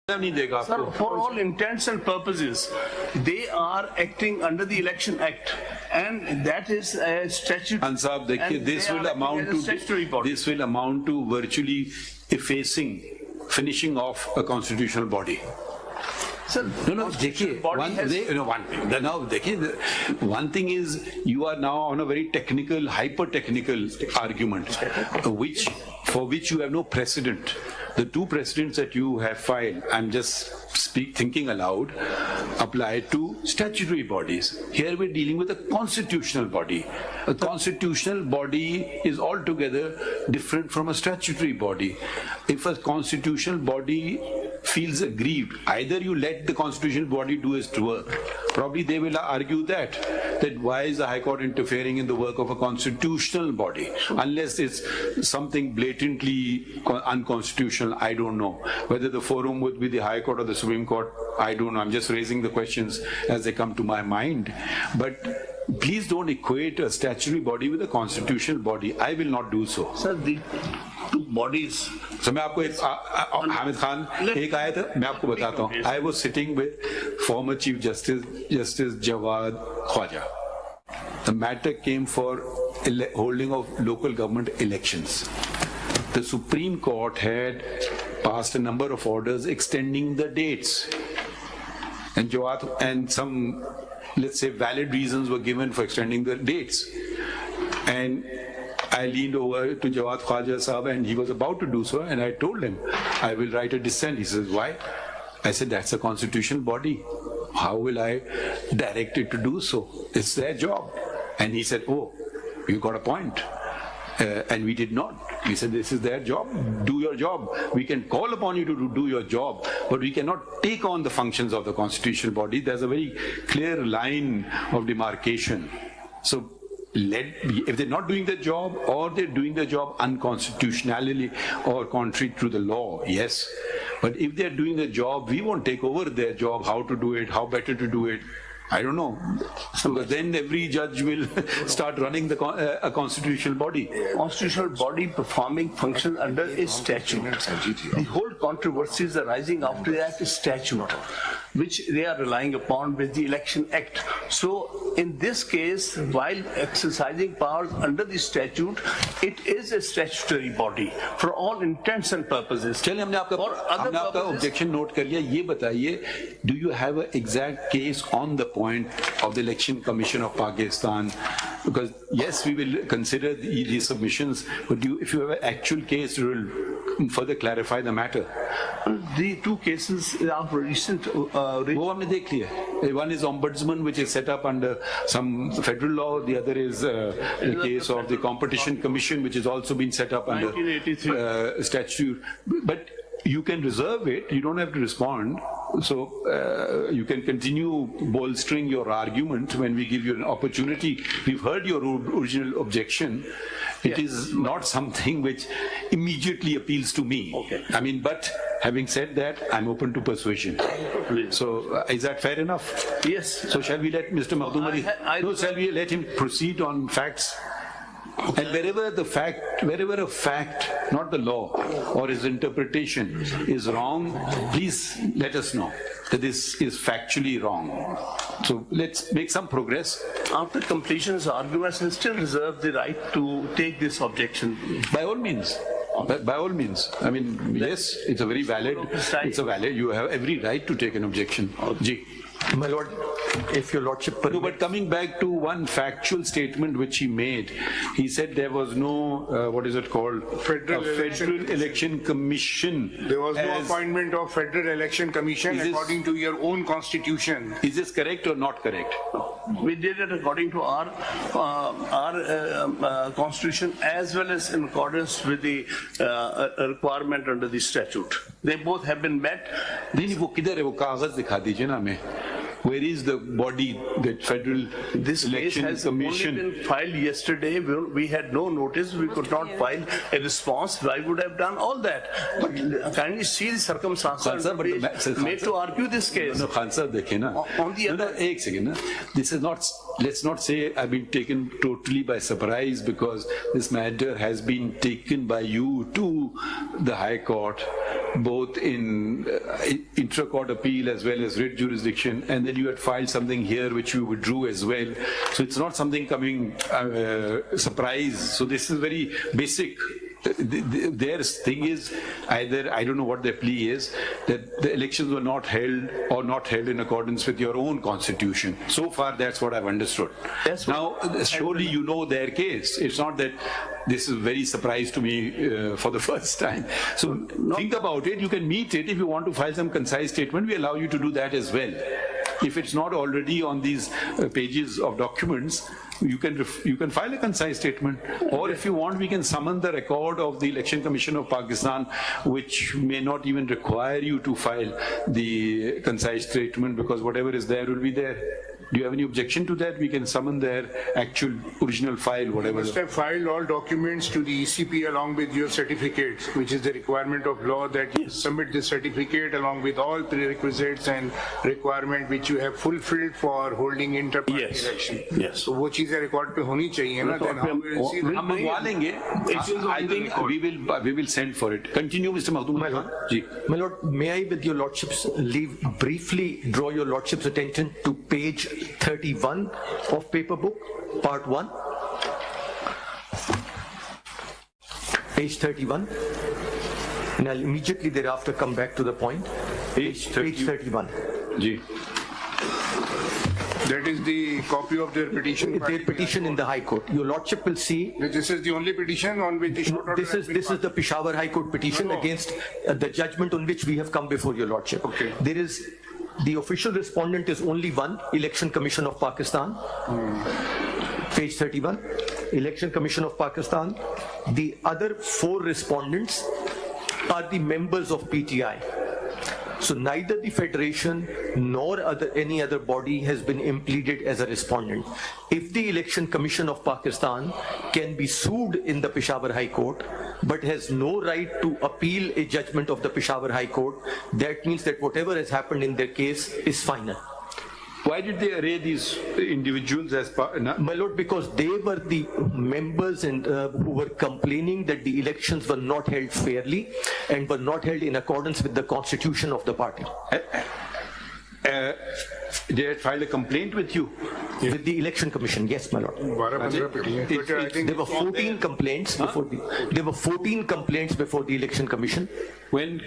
Sir, for all intents and purposes, they are acting under the Election Act, and that is a statute. And sir, this will amount to virtually finishing off a constitutional body. Sir, one thing is you are now on a very technical, hyper-technical argument, for which you have no precedent. The two precedents that you have filed, I'm just thinking aloud, apply to statutory bodies. Here we're dealing with a constitutional body. A constitutional body is altogether different from a statutory body. If a constitutional body feels aggrieved, either you let the constitutional body do its work. Probably they will argue that why is the High Court interfering in the work of a constitutional body? Unless it's something blatantly unconstitutional, I don't know. Whether the forum would be the High Court or the Supreme Court, I don't know. I'm just raising the questions as they come to my mind. But please don't equate a statutory body with a constitutional body. I will not do so. Sir, the two bodies. So मैं आपको हामिद खान एक आया था, मैं आपको बताता हूँ. I was sitting with former Chief Justice Jawad Khwaja. The matter came for holding of local government elections. The Supreme Court had passed a number of orders extending the dates, and some, let's say, valid reasons were given for extending the dates. And I leaned over to Jawad Khwaja Sahab, and he was about to do so, and I told him, I will write a dissent. He says, why? I said, that's a constitutional body. How will I direct it to do so? It's their job. And he said, oh, you got a point. And we did not. We said, this is their job. Do your job. We can call upon you to do your job, but we cannot take on the functions of the constitutional body. There's a very clear line of demarcation. So if they're not doing their job, or they're doing their job unconstitutionally or contrary to the law, yes. But if they're doing their job, we won't take over their job, how to do it, how better to do it. I don't know. But then every judge will start running a constitutional body. Constitutional body performing function under a statute. The whole controversies arising after that statute, which they are relying upon with the Election Act. So in this case, while exercising powers under the statute, it is a statutory body for all intents and purposes. चलिए हमने आपका objection note कर लिया. ये बताइए, do you have an exact case on the point of the Election Commission of Pakistan? Because yes, we will consider these submissions, but if you have an actual case, it will further clarify the matter. The two cases of recent. वो हमने देख लिया. One is ombudsman, which is set up under some federal law. The other is the case of the Competition Commission, which has also been set up under statute. But you can reserve it. You don't have to respond. So you can continue bolstering your argument when we give you an opportunity. We've heard your original objection. It is not something which immediately appeals to me. Okay. I mean, but having said that, I'm open to persuasion. So is that fair enough? Yes. So shall we let Mr. Makhdoom Ali? No, shall we let him proceed on facts? And wherever a fact, not the law or his interpretation is wrong, please let us know that this is factually wrong. So let's make some progress. After completion of arguments, I still reserve the right to take this objection. By all means. By all means. I mean, yes, it's a very valid, you have every right to take an objection. Ji. My lord, if your lordship permits. No, but coming back to one factual statement which he made, he said there was no, what is it called? Federal Election Commission. There was no appointment of Federal Election Commission according to your own constitution. Is this correct or not correct? We did it according to our constitution as well as in accordance with the requirement under the statute. They both have been met. नहीं वो किधर है वो कागज दिखा दीजिए ना हमें. Where is the body, the Federal This case Election has Commission? only been filed yesterday. We had no notice. We could not file a response. I would have done all that. But kindly see the circumstances made to argue this case. No, Khan sir, dekhe na. On the other, एक second na. This is not. Let's not say I've been taken totally by surprise because this matter has been taken by you to the High Court, both in intra-court appeal as well as writ jurisdiction, and then you had filed something here which you withdrew as well. So it's not something coming surprise. So this is very basic. Their thing is either, I don't know what their plea is, that the elections were not held or not held in accordance with your own constitution. So far that's what I've understood. Now surely you know their case. It's not that this is very surprise to me for the first time. So think about it. You can meet it. If you want to file some concise statement, we allow you to do that as well. If it's not already on these pages of documents, you can file a concise statement, or if you want, we can summon the record of the Election Commission of Pakistan, which may not even require you to file the concise statement because whatever is there will be there. Do you have any objection to that? We can summon their actual original file, whatever. You must have filed all documents to the ECP along with your certificates, which is the requirement of law that you submit the certificate along with all prerequisites and requirement which you have fulfilled for holding inter-party election. Yes. So वो चीजें record पे होनी चाहिए ना? Then how will you see that? हम मंगवा लेंगे. I think we will send for it. Continue, Mr. Makhdoom. My lord. Ji. My lord, may I, with your lordship's leave, briefly draw your lordship's attention to page 31 of paper book, part 1. Page 31. And I'll immediately thereafter come back to the point. Page 31. Ji. That is the copy of their petition. Their petition in the High Court. Your lordship will see. This is the only petition on which the short order has been This is the Peshawar High Court petition against the judgment on which we have come before your lordship. Okay. There is. The official respondent is only one, Election Commission of Pakistan. Page 31, Election Commission of Pakistan. The other 4 respondents are the members of PTI. So neither the Federation nor any other body has been impleaded as a respondent. If the Election Commission of Pakistan can be sued in the Peshawar High Court, but has no right to appeal a judgment of the Peshawar High Court, that means that whatever has happened in their case is final. Why did they array these individuals as part? My lord, because they were the members and who were complaining that the elections were not held fairly and were not held in accordance with the constitution of the party. They had filed a complaint with you? With the Election Commission, yes, my lord. There were 14 complaints before there were 14 complaints before the Election Commission. When?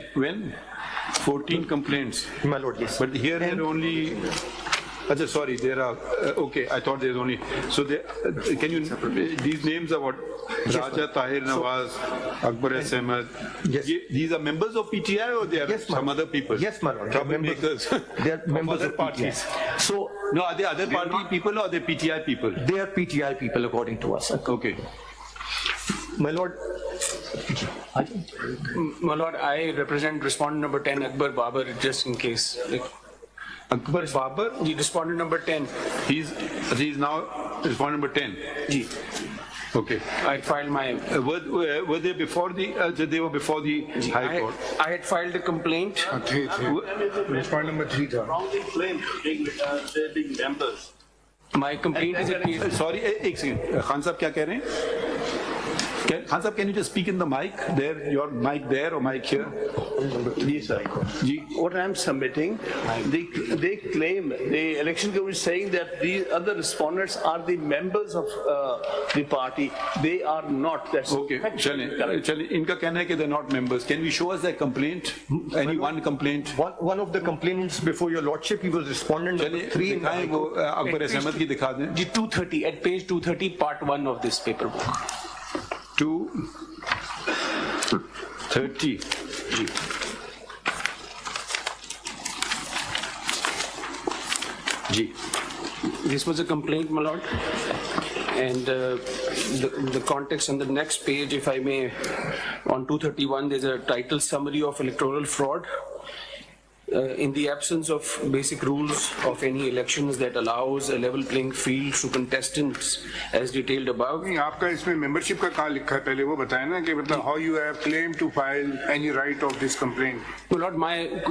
14 complaints? My lord, yes. But here there are only... sorry, there are... okay, I thought there's only... So can you... These names are what? Raja, Tahir, Nawaz, Akbar S. Ahmed. Yes. These are members of PTI or they are some other people? Yes, my lord. Troublemakers. They are members other of parties. PTI. So, no, are they other party people or are they PTI people? They are PTI people according to us. Okay. My lord, My lord, I represent respondent number 10, Akbar Babar, just in case. Akbar Babar? The respondent number 10. He's now respondent number 10. Ji. Okay. I filed my. Were they before they were before the High Court? I had filed a complaint. Respondent number 3 था. Wrongly claimed being members. My complaint is at page. Sorry, एक second. Khan साहब क्या कह रहे हैं? Khan Sahab, can you just speak in the mic? There, your mic there or mic here? Yes, sir. What I'm submitting, they claim, the election commission is saying that these other respondents are the members of the party. They are not. That's Okay, चलिए इनका कहना है कि they're not members. Can we show us their complaint? Any one complaint? one of the complainants before your lordship, he was respondent number 3 in the दिखाएं High वो Court. Akbar Ahmad की दिखा दें. Ji, 230, at page 230, part 1 of this paperwork. 230. Ji. This was a complaint, my lord. And the context on the next page, if I may, on 231, there's a title summary of electoral fraud. In the absence of basic rules of any elections that allows a level playing field to contestants as detailed above. नहीं, आपका इसमें membership का कहाँ लिखा है पहले वो बताएं ना कि मतलब how you have claimed to file any right of this complaint. Well, Lord,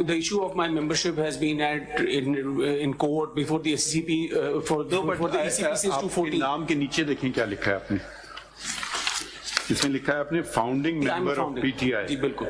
the issue of my membership has been in court before the SCP for the ECP since 2014. नाम के नीचे देखें क्या लिखा है आपने. इसमें लिखा है आपने फाउंडिंग मेंबर ऑफ पीटीआई. जी बिल्कुल.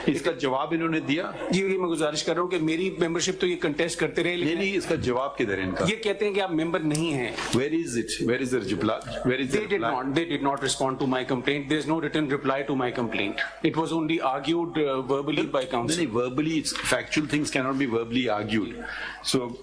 इसका जवाब इन्होंने दिया. जी ये मैं गुजारिश कर रहा हूँ कि मेरी मेंबरशिप तो ये कंटेस्ट करते रहे. नहीं इसका जवाब किधर है इनका. ये कहते हैं कि आप मेंबर नहीं हैं. Where is it? Where is the reply? They did not respond to my complaint. There is no written reply to my complaint. It was only argued verbally by counsel. Verbally, factual things cannot be verbally argued. So.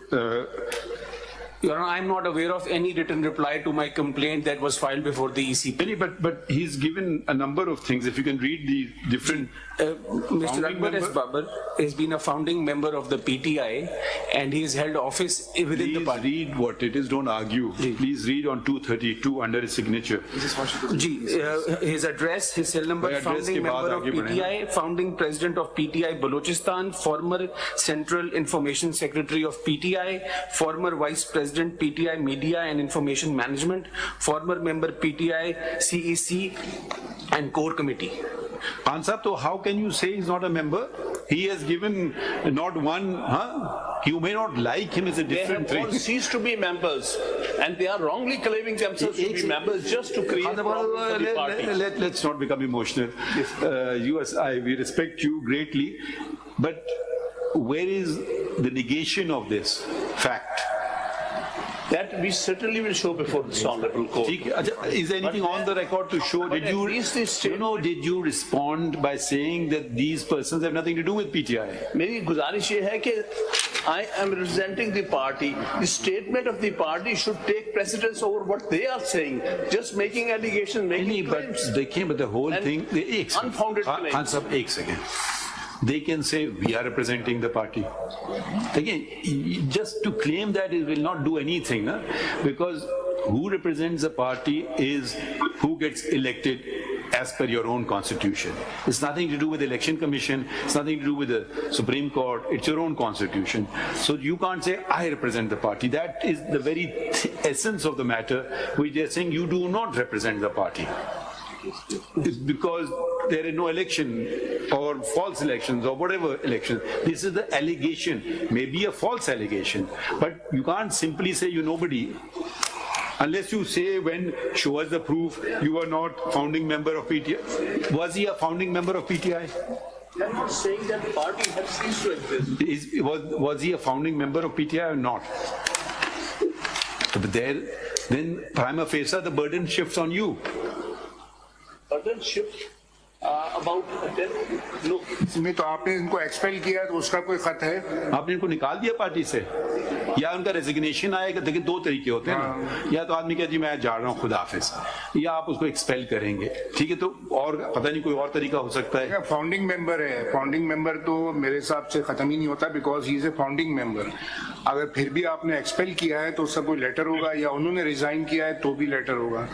Your Honor, I'm not aware of any written reply to my complaint that was filed before the ECP. But he's given a number of things. If you can read the different. Mr. Akbar S. Babar has been a founding member of the PTI and he has held office within the party. Please read what it is, don't argue. Please read on 232 under his signature. His address, his cell number, founding member of PTI, founding president of PTI Balochistan, former Central Information Secretary of PTI, former Vice President PTI Media and Information Management, former member PTI CEC and Core Committee. Answer, so how can you say he's not a member? He has given not one, You may not like him as a different thing. They have all ceased to be members and they are wrongly claiming themselves to be members just to create problems for the party. Let's not become emotional. We respect you greatly, but where is the negation of this fact? That we certainly will show before this honorable court. Is there anything on the record to show? Did you respond by saying that these persons have nothing to do with PTI? मेरी गुजारिश ये है कि I am representing the party. The statement of the party should take precedence over what they are saying. Just making allegations, making claims. But the whole thing, unfounded claims. Answer, एक second. They can say we are representing the party. Again, just to claim that it will not do anything, because who represents the party is who gets elected as per your own constitution. It's nothing to do with the election commission, it's nothing to do with the Supreme Court, it's your own constitution. So you can't say I represent the party. That is the very essence of the matter, which they're saying you do not represent the party. It's because there is no election or false elections or whatever election. This is the allegation, maybe a false allegation, but you can't simply say you nobody. Unless you say show us the proof you are not founding member of PTI. Was he a founding member of PTI? I'm not saying that the party has ceased to exist. Was he a founding member of PTI or not? But then prima facie the burden shifts on you. Burden shift about no. इसमें तो आपने इनको expel किया तो उसका कोई खत है? आपने इनको निकाल दिया पार्टी से या उनका रेजिग्नेशन आएगा? देखिए दो तरीके होते हैं ना, या तो आदमी कहता जी मैं जा रहा हूँ खुदा हाफिज, या आप उसको एक्सपेल करेंगे, ठीक है, तो और पता नहीं कोई और तरीका हो सकता है. फाउंडिंग मेंबर है, फाउंडिंग मेंबर तो मेरे हिसाब से खत्म ही नहीं होता because he is a founding member. اگر پھر بھی آپ نے ایکسپیل کیا ہے تو اس کا کوئی لیٹر ہوگا, یا انہوں نے ریزائن کیا ہے تو بھی لیٹر ہوگا.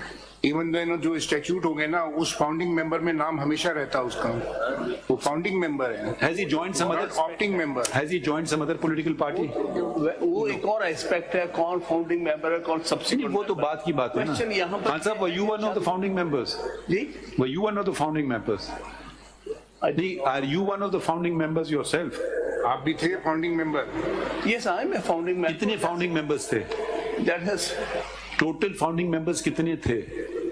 ایون دین جو اسٹیچیوٹ ہو گئے نا, اس فاؤنڈنگ ممبر میں نام ہمیشہ رہتا ہے اس کا, وہ فاؤنڈنگ ممبر ہے. Has he joined some other opting member. Has he joined some other political party? وہ ایک اور ایسپیکٹ ہے, کون فاؤنڈنگ ممبر ہے, کون سبسیکوینٹ. وہ تو بات کی بات ہے نا. Question یہاں پر خان صاحب, were you one of the founding members? G, Were you one of the founding members? Are you one of the founding members yourself? آپ بھی تھے founding member. yes, I am a founding member. کتنے founding members تھے؟ That has total founding members کتنے تھے؟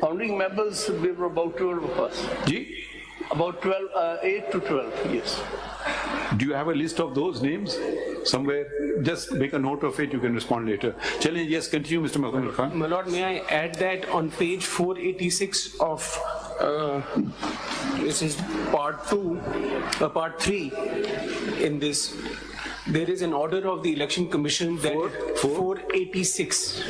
founding members, we were about 12 of us. G, About 12, 8 to 12, yes. do you have a list of those names somewhere? Just make a note of it, you can respond later. Challenge, yes, continue, Mr. Mahmood Khan. My lord, may I add that on page 486 of this is part 3 in this, there is an order of the election commission that 486.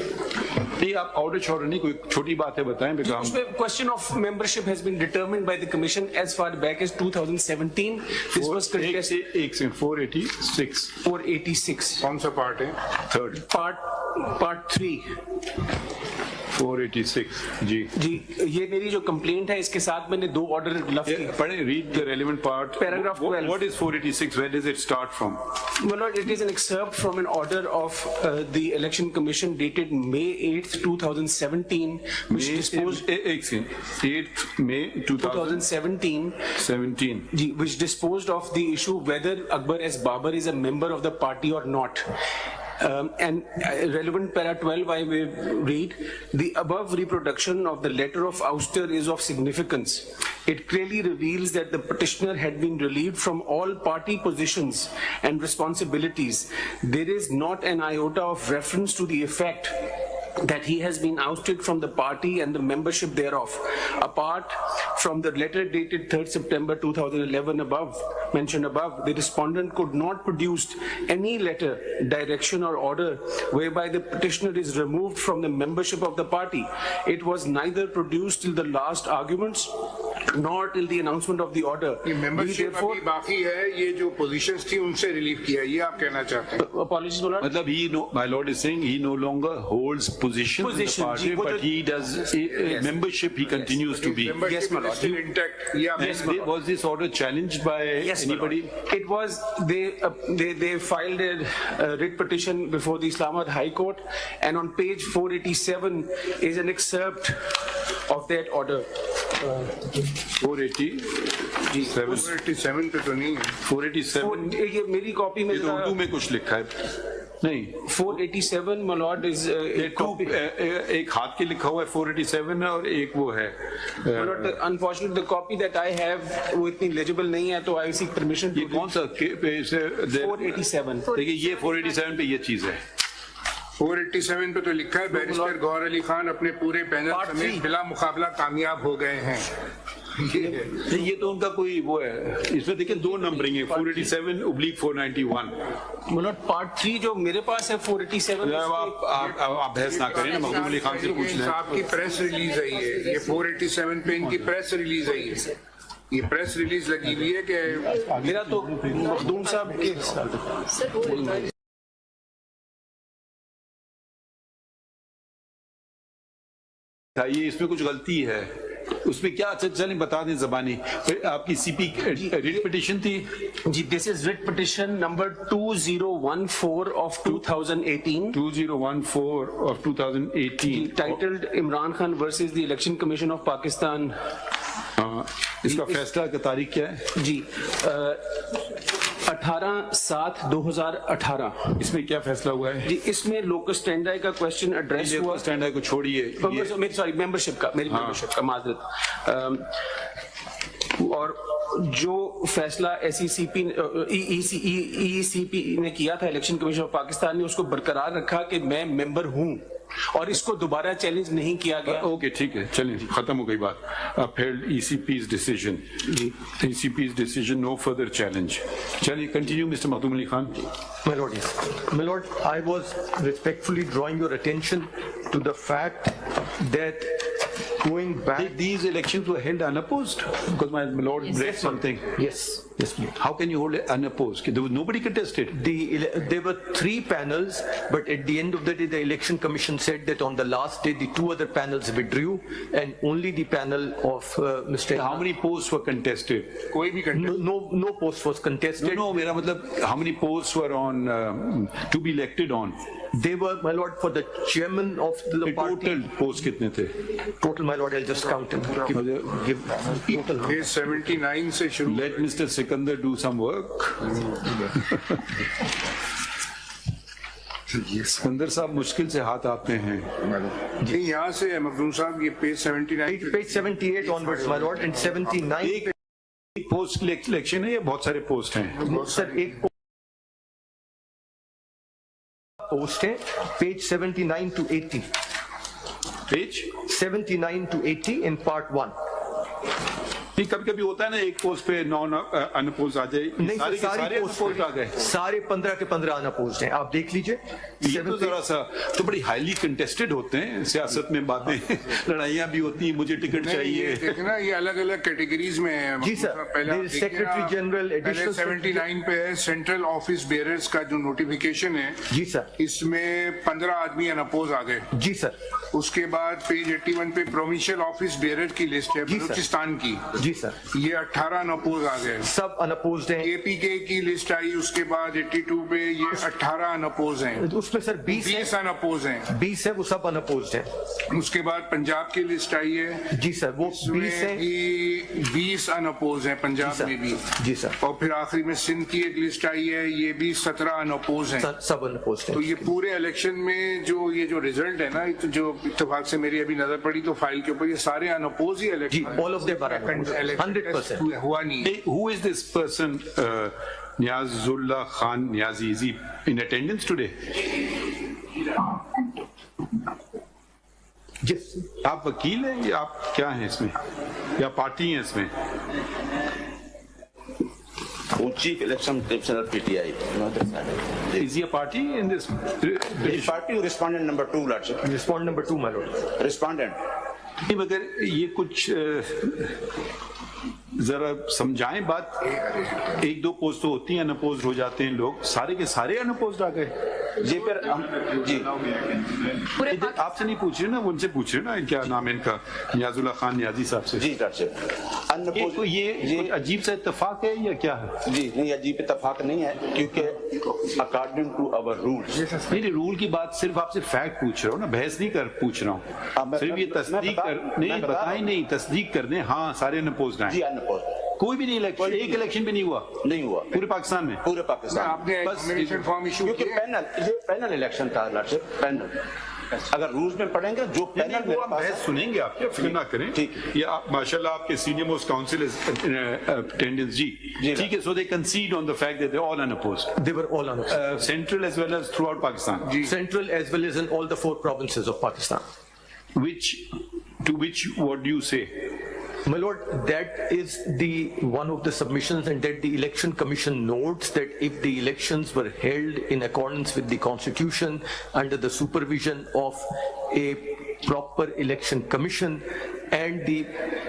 نہیں, آپ order شارڈر نہیں, کوئی چھوٹی بات ہے بتائیں. اس میں question of membership has been determined by the commission as far back as 2017. This was contested. ایک سے 486. 486. کون سا پارٹ ہے؟ تھرڈ. Part 3. 486. جی جی, یہ میری جو کمپلینٹ ہے اس کے ساتھ میں نے 2 آرڈر لفظ کی. پڑھیں, red the relevant part. Paragraph 12. What is 486? Where does it start from? My lord, it is an excerpt from an order of the election commission dated May 8th, 2017, which disposed 8th May 2017, which disposed of the issue whether Akbar S. Babar is a member of the party or not. And relevant para 12, I will read, the above reproduction of the letter of ouster is of significance. It clearly reveals that the petitioner had been relieved from all party positions and responsibilities. There is not an iota of reference to the effect that he has been ousted from the party and the membership thereof. Apart from the letter dated 3rd September 2011 mentioned above, the respondent could not produce any letter, direction or order whereby the petitioner is removed from the membership of the party. It was neither produced till the last arguments nor till the announcement of the order. یہ membership ابھی باقی ہے, یہ جو positions تھی ان سے relief کیا, یہ آپ کہنا چاہتے ہیں؟ Apologies, my lord. مطلب my lord is saying he no longer holds position in the party, but he does membership, he continues to be. Yes, my lord. Still intact. And was this order challenged by anybody? It was, they filed a writ petition before the Islamabad High Court, and on page 487 is an excerpt of that order. 487 پہ تو نہیں ہے. 487 یہ میری copy میں اردو میں کچھ لکھا ہے نہیں. 487 my lord is ایک ہاتھ کے لکھا ہوا ہے 487 اور ایک وہ ہے. unfortunately the copy that I have وہ اتنی legible نہیں ہے, تو I seek permission. یہ کون سا 487. دیکھیے, یہ 487 پہ یہ چیز ہے. 487 پہ تو لکھا ہے بیرسٹر گوہر علی خان اپنے پورے پینل سمیت بلا مقابلہ کامیاب ہو گئے ہیں. یہ تو ان کا کوئی وہ ہے, اس میں دیکھیں 2 نمبرنگ ہے, 487/491. مطلب پارٹ 3 جو میرے پاس ہے 487. آپ بحث نہ کریں نا, مخدوم علی خان سے پوچھ لیں. آپ کی پریس ریلیز آئی ہے, یہ 487 پہ ان کی پریس ریلیز آئی ہے. یہ پریس ریلیز لگی ہوئی ہے کہ میرا تو مخدوم صاحب کے یہ اس میں کچھ غلطی ہے, اس میں کیا, چلیں بتا دیں زبانی. آپ کی سی پی ریٹ پٹیشن تھی جی, this is writ petition number 2014 of 2018. 2014 of 2018 titled Imran Khan versus the election commission of Pakistan. اس کا فیصلہ کا تاریخ کیا ہے جی؟ 18/7/2018. اس میں کیا فیصلہ ہوا ہے جی؟ اس میں لوکس اسٹینڈائی کا کوشچن ایڈریس ہوا. اسٹینڈائی کو چھوڑیے, سوری ممبرشپ کا, میری ممبرشپ کا معذرت. اور جو فیصلہ ای سی پی نے کیا تھا الیکشن کمیشن آف پاکستان نے, اس کو برقرار رکھا کہ میں ممبر ہوں, اور اس کو دوبارہ چیلنج نہیں کیا گیا. اوکے ٹھیک ہے, چلیں ختم ہو گئی بات. upheld ECP's decision. ECP's decision, no further challenge. چلیے continue mister Makhdoom Ali Khan. My lord, yes. My lord, I was respectfully drawing your attention to the fact that going back. These elections were held unopposed because my lord read something. Yes, please. How can you hold it unopposed? There was nobody contested. There were 3 panels, but at the end of the day, the election commission said that on the last day, the 2 other panels withdrew, and only the panel of Mr. How many posts were contested? کوئی بھی No post was contested. No, mera matlab, how many posts were on to be elected on? They were, my lord, for the chairman of the party. Total posts kitne the? Total, my lord, I'll just count them. Give total. Page 79 سے شروع. Let Mr. Sikandar do some work. Sikandar صاحب مشکل سے ہاتھ آتے ہیں. یہاں سے مخدوم صاحب یہ page 79 Page 78 onwards, my lord, and 79. ایک پوسٹ الیکشن ہے یا بہت سارے پوسٹ ہیں؟ سر ایک پوسٹ ہے, page 79 to 80. Page 79 to 80 in part 1. کبھی کبھی ہوتا ہے نا ایک پوسٹ پہ 9 انپوز آ جائے. نہیں سارے کے سارے پوسٹ آ گئے. سارے 15 کے 15 انپوزڈ ہیں, آپ دیکھ لیجئے. یہ تو ذرا سا تو بڑی ہائیلی کنٹیسٹڈ ہوتے ہیں سیاست میں, باتیں لڑائیاں بھی ہوتی ہیں, مجھے ٹکٹ چاہیے. دیکھنا یہ الگ الگ کیٹیگریز میں ہیں. جی سر, سیکرٹری جنرل ایڈیشنل 79 پہ ہے سینٹرل آفس بیئررز کا جو نوٹیفیکیشن ہے. جی سر, اس میں 15 آدمی انپوز آ گئے. جی سر. اس کے بعد پیج 81 پہ پروونشل آفس بیئرر کی لسٹ ہے بلوچستان کی. جی سر, یہ 18 انپوز آ گئے, سب انپوزڈ ہیں. اے پی کے کی لسٹ آئی اس کے بعد 82 پہ یہ 18 انپوز ہیں. اس میں سر 20 انپوز ہیں. 20 ہے, وہ سب انپوزڈ ہیں. اس کے بعد پنجاب کی لسٹ آئی ہے. جی سر, وہ 20 ہیں. 20 انپوز ہیں پنجاب میں بھی. جی سر. اور پھر آخری میں سندھ کی ایک لسٹ آئی ہے, یہ بھی 17 انپوز ہیں. سب انپوزڈ ہیں. تو یہ پورے الیکشن میں جو رزلٹ ہے نا, جو اتفاق سے میری ابھی نظر پڑی تو فائل کے اوپر, یہ سارے انپوز ہی election. all of them are unopposed, 100%. ہوا نہیں. Who is this person, Niazullah Khan Niazi? Is he in attendance today? جس آپ وکیل ہیں یا آپ کیا ہیں اس میں, یا پارٹی ہیں اس میں؟ Chief Election Commissioner PTI. Is he a party in this? His party respondent number 2, Lordship. respond number 2, my lord. Respondent. نہیں, مگر یہ کچھ ذرا سمجھائیں بات. 1-2 پوسٹ تو ہوتی ہیں انپوزڈ ہو جاتے ہیں لوگ, سارے کے سارے انپوزڈ آ گئے. جی پھر جی آپ سے نہیں پوچھ رہے نا, ان سے پوچھ رہے نا کیا نام ہے ان کا, نیاز اللہ خان نیازی صاحب سے. جی لارڈشپ, یہ عجیب سا اتفاق ہے یا کیا ہے؟ جی نہیں, عجیب اتفاق نہیں ہے, کیونکہ اکارڈنگ ٹو اوور رولز. نہیں, رول کی بات صرف آپ سے فیکٹ پوچھ رہا ہوں نا, بحث نہیں پوچھ رہا ہوں. صرف یہ تصدیق نہیں, بتائیں نہیں, تصدیق کر دیں. ہاں سارے انپوزڈ ہیں. جی انپوزڈ, کوئی بھی نہیں الیکشن, ایک الیکشن بھی نہیں ہوا پورے پاکستان میں. پورے پاکستان. آپ نے نومینیشن فارم ایشو کیونکہ پینل الیکشن تھا لارڈشپ, پینل. اگر رولز میں پڑھیں گے جو پینل میں بحث سنیں گے, آپ کیا فکر نہ کریں. یہ آپ ماشاء اللہ آپ کے سینئر موسٹ کاؤنسل اٹینڈنس. جی ٹھیک ہے. سو دے کنسیڈ آن the fact that they're all unopposed. They were all unopposed. Central as well as throughout Pakistan. Central as well as in all the 4 provinces of Pakistan. To which what do you say? My lord, that is one of the submissions, and that the election commission notes that if the elections were held in accordance with the constitution under the supervision of a proper election commission and the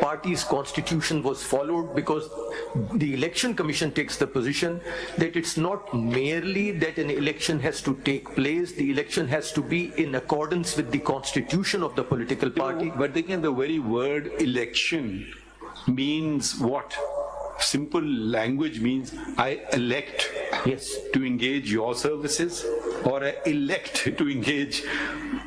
party's constitution was followed, because the election commission takes the position that it's not merely that an election has to take place, the election has to be in accordance with the constitution of the political party. But again, the very word election means what? Simple language means I elect to engage your services, or I elect to engage,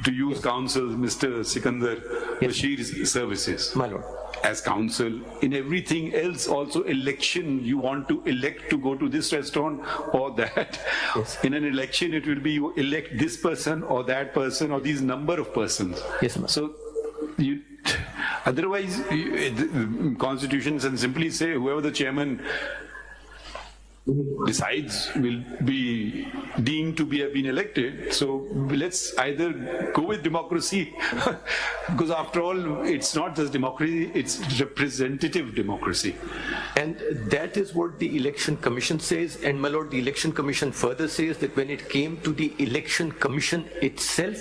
to use counsel Mr. Sikandar Bashir's services. My lord. As counsel, in everything else also election, you want to elect to go to this restaurant or that. In an election it will be you elect this person or that person or these number of persons. Yes, ma'am. So you, otherwise the constitution can simply say whoever the chairman decides will be deemed to be have been elected. So let's either go with democracy because after all it's not just democracy, it's representative democracy. And that is what the election commission says. And my lord, the election commission further says that when it came to the election commission itself,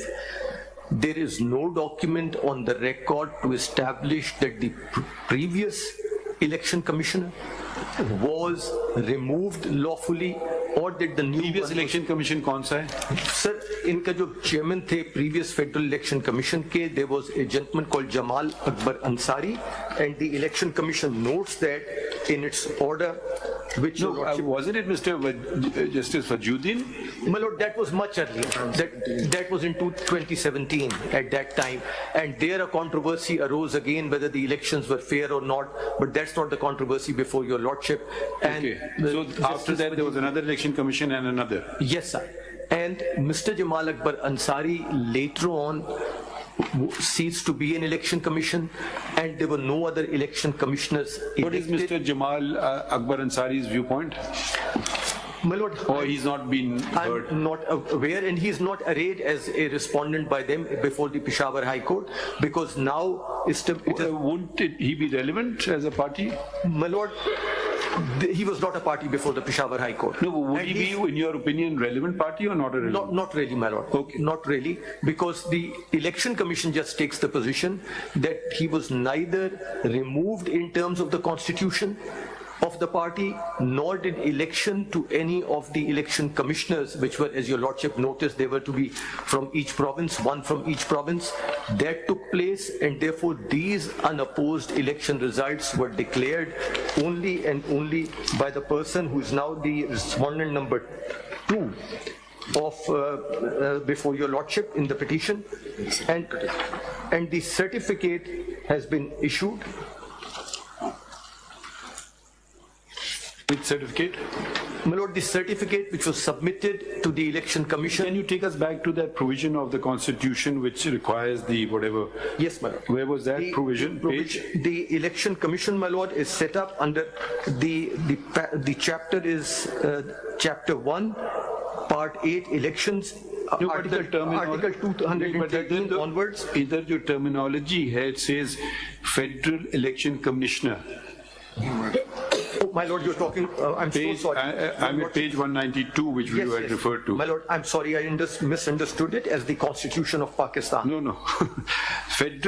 there is no document on the record to establish that the previous election commissioner was removed lawfully or that the new previous election commission कौन सा है? Sir, इनका जो chairman थे previous federal election commission के, there was a gentleman called Jamal Akbar Ansari, and the election commission notes that in its order, which No, wasn't it Mr. Justice Fajuddin? My lord, that was much earlier. That was in 2017 at that time, and there a controversy arose again whether the elections were fair or not. But that's not the controversy before your lordship. And Okay. So after that there was another election commission and another. yes, sir. And Mr. Jamal Akbar Ansari later on ceased to be an election commission, and there were no other election commissioners What is elected. Mr. Jamal Akbar Ansari's viewpoint? My lord, Or he's not been heard? I'm not aware, and he's not arrayed as a respondent by them before the Peshawar High Court, because now Wouldn't he be relevant as a party? my lord, he was not a party before the Peshawar High Court. No, would And he be, in your opinion, relevant party or not a relevant? Not really, my lord. Okay. Not really, because the election commission just takes the position that he was neither removed in terms of the constitution of the party, nor did election to any of the election commissioners, which were, as your lordship noticed, they were to be from each province, one from each province. That took place, and therefore these unopposed election results were declared only and only by the person who is now the respondent number 2 of before your lordship in the petition, and the certificate has been issued. Which certificate? My lord, the certificate which was submitted to the election commission. Can you take us back to that provision of the constitution which requires the whatever? Yes, my lord. Where was that The provision? Page? The election commission, my lord, is set up under the chapter is chapter 1, part 8, elections. No, but the Article 213 onwards. Either your terminology here it says Federal Election Commissioner. Oh, my lord, you're talking, I'm Page, so sorry. I'm at page 192, which Yes, you had yes. referred to. My lord, I'm sorry, I misunderstood it as the Constitution of Pakistan. No. Federal